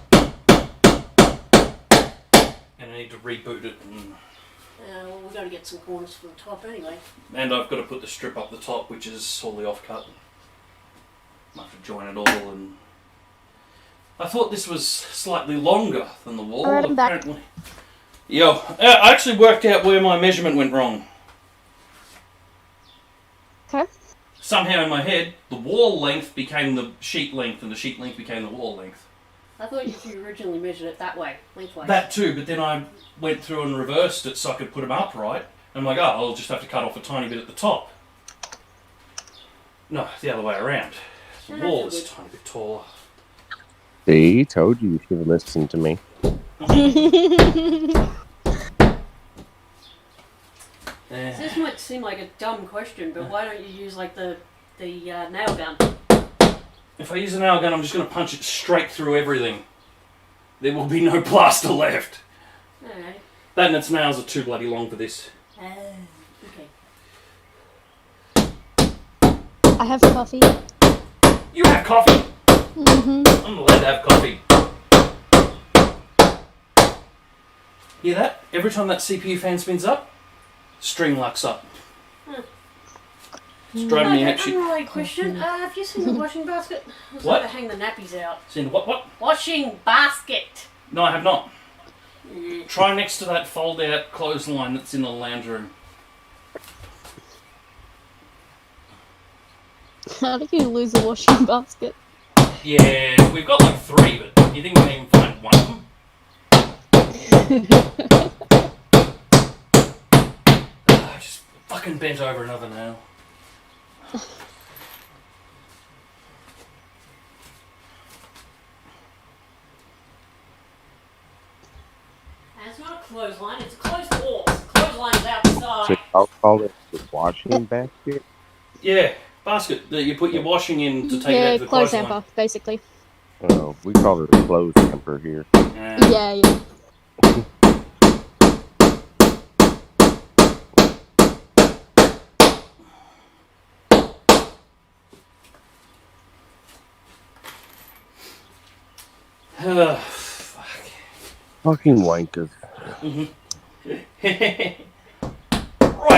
Going to need to reboot it Well, we've got to get some corners for the top anyway. and I've got to put the strip up the top, which is all the offcut. I have to join it all, and I thought this was slightly longer than the wall. Alright, I'm back. Apparently. Yo, I actually worked out where my measurement went wrong. Okay. Somehow in my head, the wall length became the sheet length, and the sheet length became the wall length. I thought you originally measured it that way, lengthwise. That too, but then I went through and reversed it so I could put them upright. And I'm like, oh, I'll just have to cut off a tiny bit at the top. No, the other way around. The wall is a tiny bit taller. See, told you should have listened to me. Yeah. This might seem like a dumb question, but why don't you use like the nail gun? If I use a nail gun, I'm just going to punch it straight through everything. There will be no plaster left. Alright. That and its nails are too bloody long for this. Okay. I have coffee. You have coffee? Mm-hmm. I'm allowed to have coffee. Hear that? Every time that CPU fan spins up, stream locks up. It's driving me actually. Unrelated question. Have you seen the washing basket? I was What? going to hang the nappies out. Seen what? Washing basket. No, I have not. Try next to that fold-out clothesline that's in the lounge room. How do you lose a washing basket? Yeah, we've got like 3, but you think we can even find one of them? I just fucking bent over another nail. It's not a clothesline, it's a closed wall. The clothesline is outside. So I'll call it the washing basket. Yeah, basket that you put your washing in to take it out Yeah, to the clothes clothesline. hamper, basically. Oh, we call it a clothes hamper here. Yeah, yeah. Fuck. Fucking wankers. Right,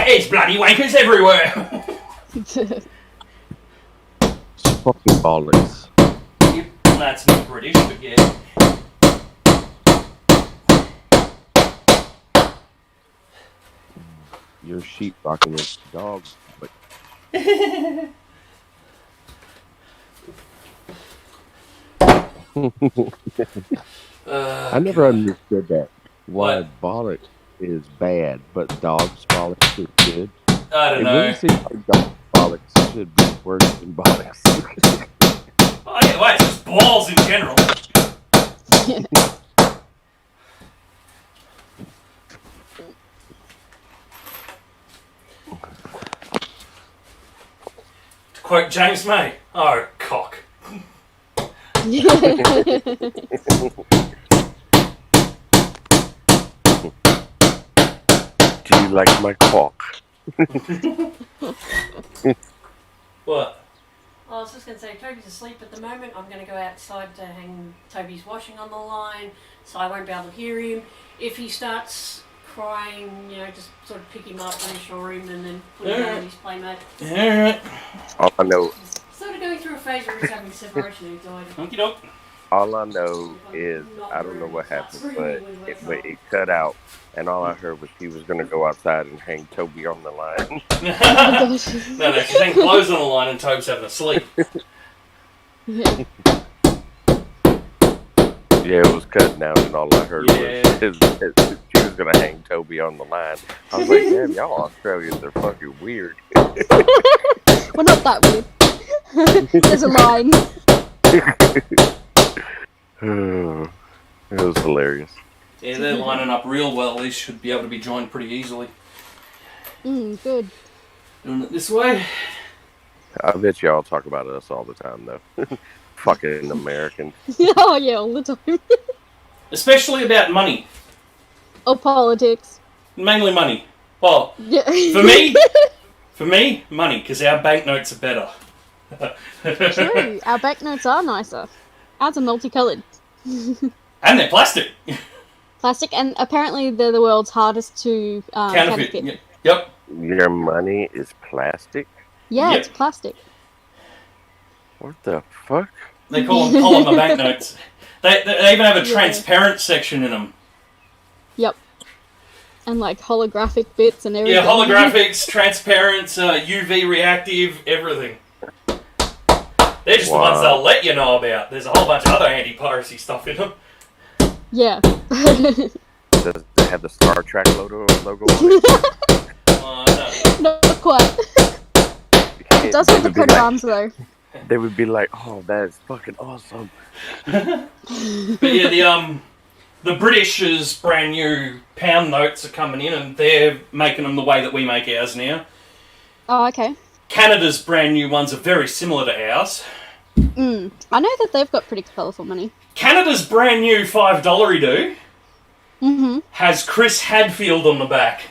there's bloody wankers everywhere. Fucking bollocks. Yep, that's not British, but yeah. Your sheep rocking this dog. But I never understood that. Why What? bollocks is bad, but dog's bollocks is good. I don't It know. really seems like dog's bollocks should be worse than bollocks. Oh yeah, wait, it's just balls in general. To quote James May, oh, cock. Do you like my cock? What? I was just going to say, Toby's asleep at the moment. I'm going to go outside to hang Toby's washing on the line, so I won't be able to hear him. If he starts crying, you know, just sort of pick him up, reassure him, and then put him on his playmate. Alright. All I know, Sort of going through a phase where he's having separation anxiety. Okie doke. all I know is I don't know what happened, but it cut out, and all I heard was he was gonna go outside and hang Toby on the line. No, she's hanging clothes on the line and Tobe's having a sleep. Yeah. Yeah, it was cutting out, and all I heard was she was gonna hang Toby on the line. I was like, damn, y'all Australians are fucking weird. We're not that weird. There's a line. It was hilarious. Yeah, they're lining up real well. These should be able to be joined pretty easily. Good. Doing it this way. I bet y'all talk about us all the time, though. Fucking Americans. Oh yeah, all the time. Especially about money. Or politics. Mainly money. Well, Yeah. for me, money, because our banknotes are better. True. Our banknotes are nicer. Ours are multicolored. And they're plastic. Plastic, and apparently they're the world's hardest to counterfeit. Yep. Your money is plastic? Yeah, Yep. it's plastic. What the fuck? They call them polymer banknotes. They even have a transparent section in them. Yep. And like holographic bits and everything. Yeah, holographics, transparent, UV reactive, everything. They're just the ones they'll let you know about. There's a whole bunch of other anti-piracy stuff in them. Yeah. Does it have the Star Trek logo on it? No. Not quite. It does have the coat of arms though. They would be like, oh, that is fucking awesome. But yeah, the British's brand new pound notes are coming in, and they're making them the way that we make ours now. Oh, okay. Canada's brand new ones are very similar to ours. I know that they've got pretty colourful money. Canada's brand new $5 has Chris Hadfield on the back.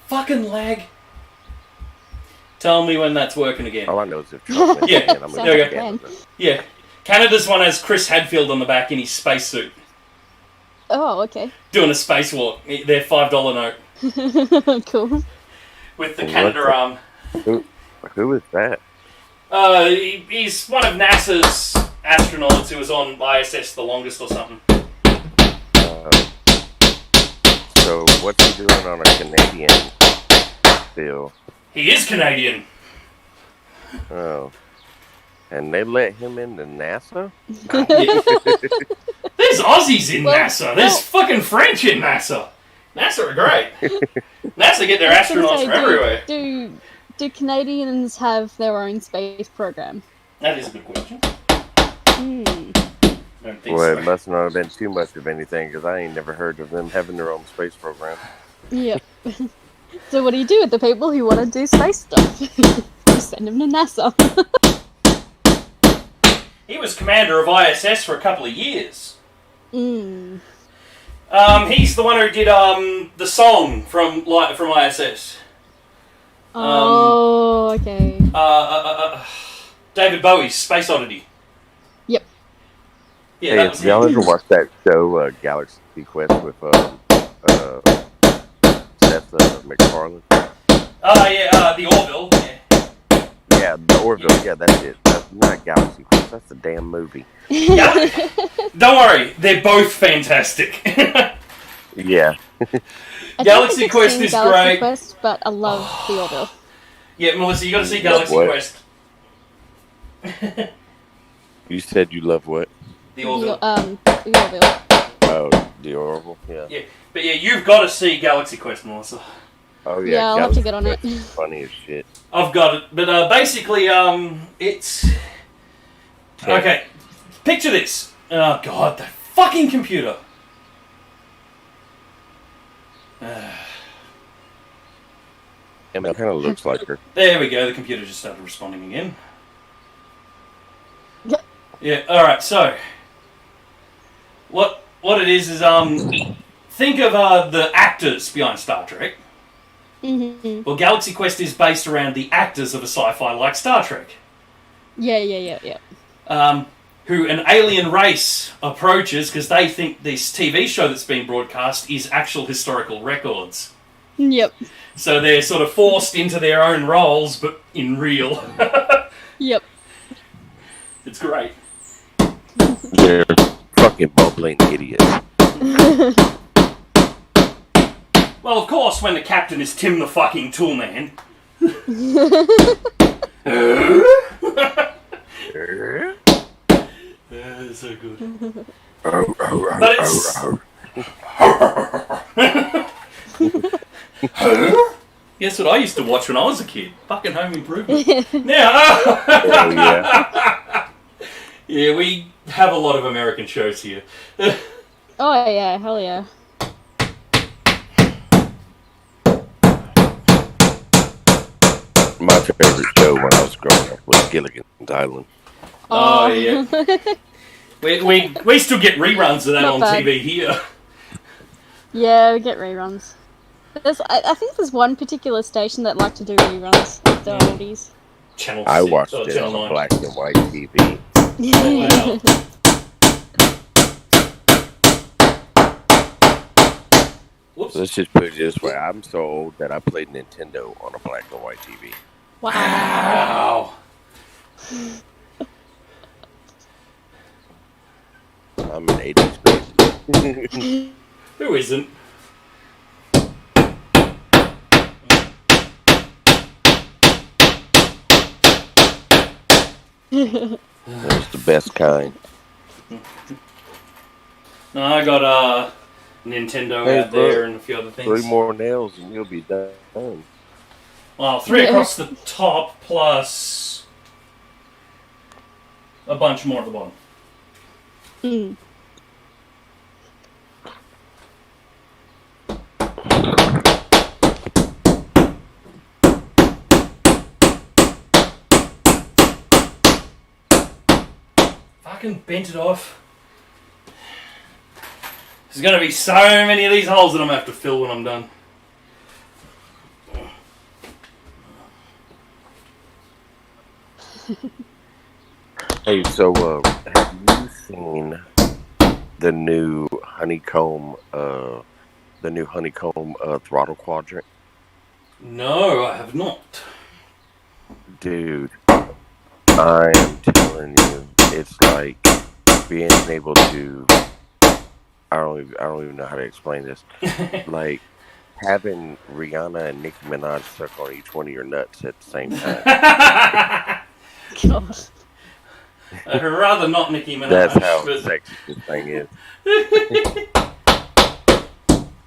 Fucking lag. Tell me when that's working again. All I know is if Trump wins Yeah, again, I'm Sounds gonna there we like go. a plan. Yeah. Canada's one has Chris Hadfield on the back in his spacesuit. Oh, okay. Doing a spacewalk. Their $5 note. Cool. With the Canada arm. Who is that? He's one of NASA's astronauts who was on ISS the longest or something. So what's he doing on a Canadian bill? He is Canadian. Oh. And they let him into NASA? There's Aussies in Well, NASA. There's fucking French in NASA. NASA are great. NASA get their I was gonna astronauts say, from everywhere. Do Canadians have their own space program? That is a good question. Hmm. I don't think Well, so. it must not have been too much of anything, because I ain't never heard of them having their own space program. Yep. So what do you do with the people who want to do space stuff? You send them to NASA. He was commander of ISS for a couple of years. Mm. He's the one who did the song from ISS. Oh, okay. David Bowie's Space Oddity. Yep. Yeah, Hey, that was y'all him. ever watch that show, Galaxy Quest, with Seth MacFarlane? The Orville. Yeah. Yeah, the Orville. Yeah, that's it. That's not Galaxy Quest. That's a damn movie. Yeah. Don't worry, they're both fantastic. Yeah. I Galaxy don't think I've Quest seen is Galaxy great. Quest, but I love the Orville. Yeah, Melissa, you got to see Galaxy What? Quest. You said you love what? The Orville. The Orville. Oh, the Orville. Yeah. Yeah, but yeah, you've got to see Galaxy Quest, Melissa. Oh yeah. Yeah, I'll have to Galaxy get on it. Quest is funny as shit. I've got it, but basically, it's okay. Picture this. Oh god, that fucking computer. And it kind of looks like her. There we go. The computer just started responding again. Yeah. Yeah. All right. So, what it is think of the actors behind Star Trek. Mm-hmm. Well, Galaxy Quest is based around the actors of a sci-fi like Star Trek. Yeah. Who an alien race approaches because they think this TV show that's being broadcast is actual historical records. Yep. So they're sort of forced into their own roles, but in real. Yep. It's great. They're fucking bumbling idiots. Well, of course, when the captain is Tim the fucking Toolman. It's so good. But it's... Guess what I used to watch when I was a kid? Fucking Home Improvement. Now, Oh yeah. yeah, we have a lot of American shows here. Oh yeah, hell yeah. My favorite show when I was growing up was Gilligan's Island. Oh, yeah. We still get reruns of that Not on bad. TV here. Yeah, we get reruns. I think there's one particular station that like to do reruns of the oldies. Channel I 6, watched or it Channel on 9. black and white TV. Wow. Whoops. Let's just put it this way: I'm so old that I played Nintendo on a black and white TV. Wow. Wow. I'm an '80s baby. Who isn't? That's the best kind. No, I got Nintendo Hey, out there bro. and a few other things. 3 more nails and you'll be done. Well, 3 Yeah. across the top plus a bunch more at the bottom. Mm. Fucking bent it off. There's going to be so many of these holes that I'm going to have to fill when I'm done. Hey, so have you seen the new honeycomb throttle quadrant? No, I have not. Dude, I am telling you, it's like being able to. I don't even know how to explain this. Like having Rihanna and Nicki Minaj suck on each one of your nuts at the same time. God. I'd rather not Nicki Minaj. That's how but sexy this thing is. if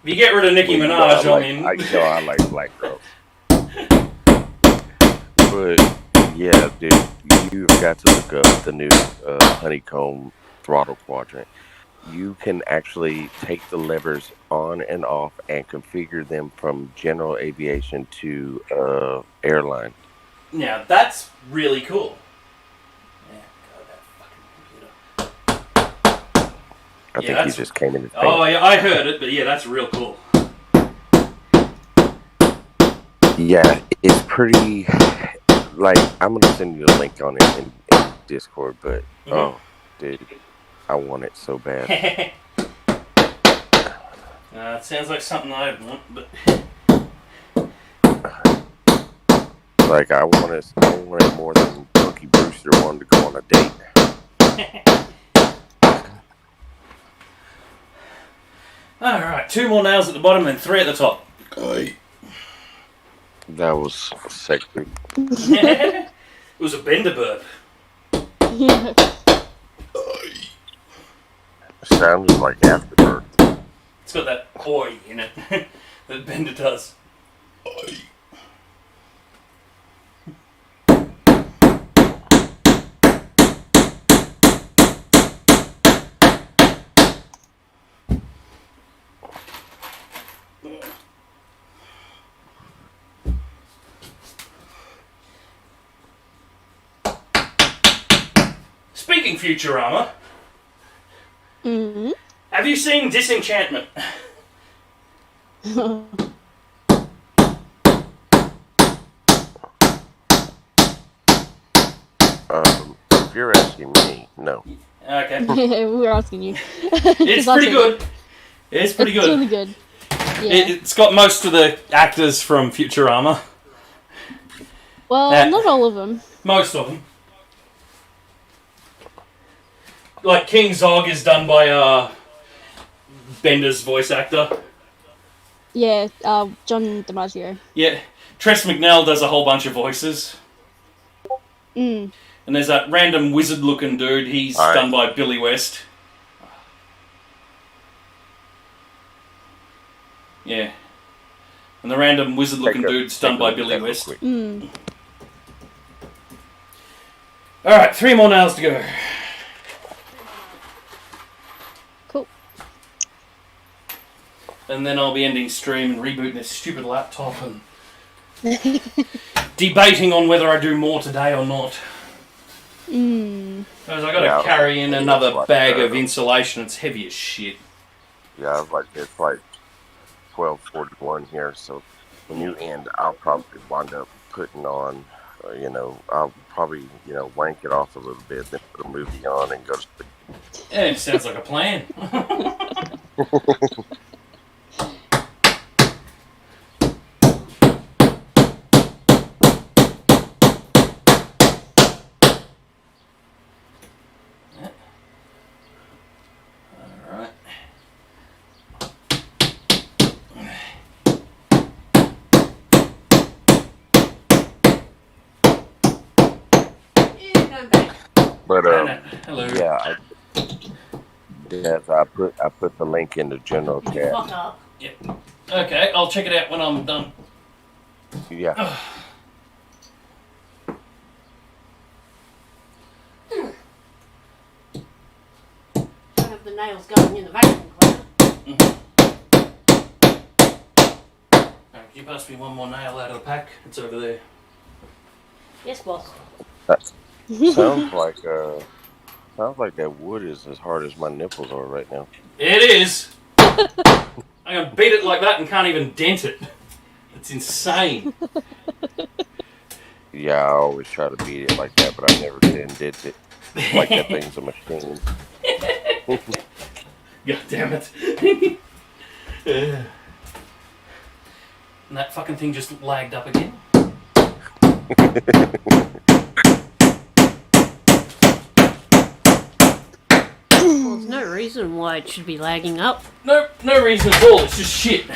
you get rid of Nicki Minaj, I I like black girls. But yeah, dude, you've got to look up the new honeycomb throttle quadrant. You can actually take the levers on and off and configure them from general aviation to airline. Yeah, that's really cool. Yeah, God, that fucking computer. I think he just came in his Oh, yeah, I heard it, but yeah, that's real cool. Yeah, it's pretty. Like, I'm gonna send you a link on it in Discord, but oh, dude, I want it so bad. It sounds like something I want, but like I want it more than Cookie Brewster wanted to go on a date. All right, 2 more nails at the bottom and 3 at the top. That was sexy. It was a bender burp. Yeah. Sounded like afterbirth. It's got that oi in it that Bender does. Oi. Speaking Futurama, have you seen Disenchantment? If you're asking me, no. Okay. We're asking you. It's pretty good. It's pretty good. It's really good. Yeah. It's got most of the actors from Futurama. Well, not all of them. Most of them. Like King Zog is done by Bender's voice actor. Yeah, John DiMaggio. Yeah, Tress McNell does a whole bunch of voices. Mm. And there's that random wizard-looking dude. He's done by Billy West. Yeah. And the random wizard-looking dude's done by Billy West. Mm. Alright, 3 more nails to go. Cool. And then I'll be ending stream and rebooting this stupid laptop and debating on whether I do more today or not. Because I got to carry in another bag of insulation. It's heavy as shit. Yeah, it's like 12:41 here. So when you end, I'll probably wind up putting on. I'll probably wank it off a little bit, then put a movie on and go to sleep. Yeah, it sounds like a plan. But hello. Yeah, I put the link in the general chat. Fuck up. Yep. Okay, I'll check it out when I'm done. Yeah. Have the nails going in the vacuum cleaner. Can you pass me one more nail out of the pack? It's over there. Yes, boss. Sounds like that wood is as hard as my nipples are right now. It is. I can beat it like that and can't even dent it. It's insane. Yeah, I always try to beat it like that, but I never did it. Like that thing's a machine. God damn it. And that fucking thing just lagged up again. Well, there's no reason why it should be lagging up. No reason at all. It's just shit.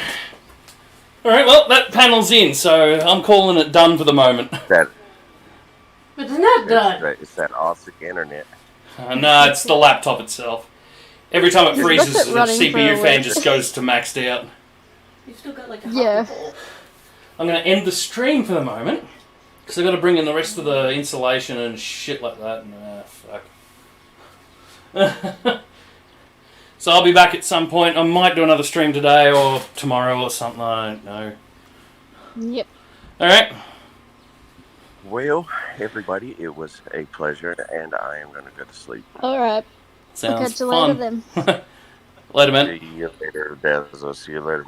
Alright, well, that panel's in, so I'm calling it done for the moment. That But it's not done. it's that awesome internet. No, it's the laptop itself. Every time it Just freezes, left it the running for CPU a fan week. just goes to maxed out. You've still got like a Yeah. ball. I'm going to end the stream for the moment, because I've got to bring in the rest of the insulation and shit like that. Fuck. So I'll be back at some point. I might do another stream today or tomorrow or something. I don't know. Yep. Alright. Well, everybody, it was a pleasure, and I am going to go to sleep. Alright. I'll Sounds catch you fun. later then. Later, man. See you later, Dazza. See you later.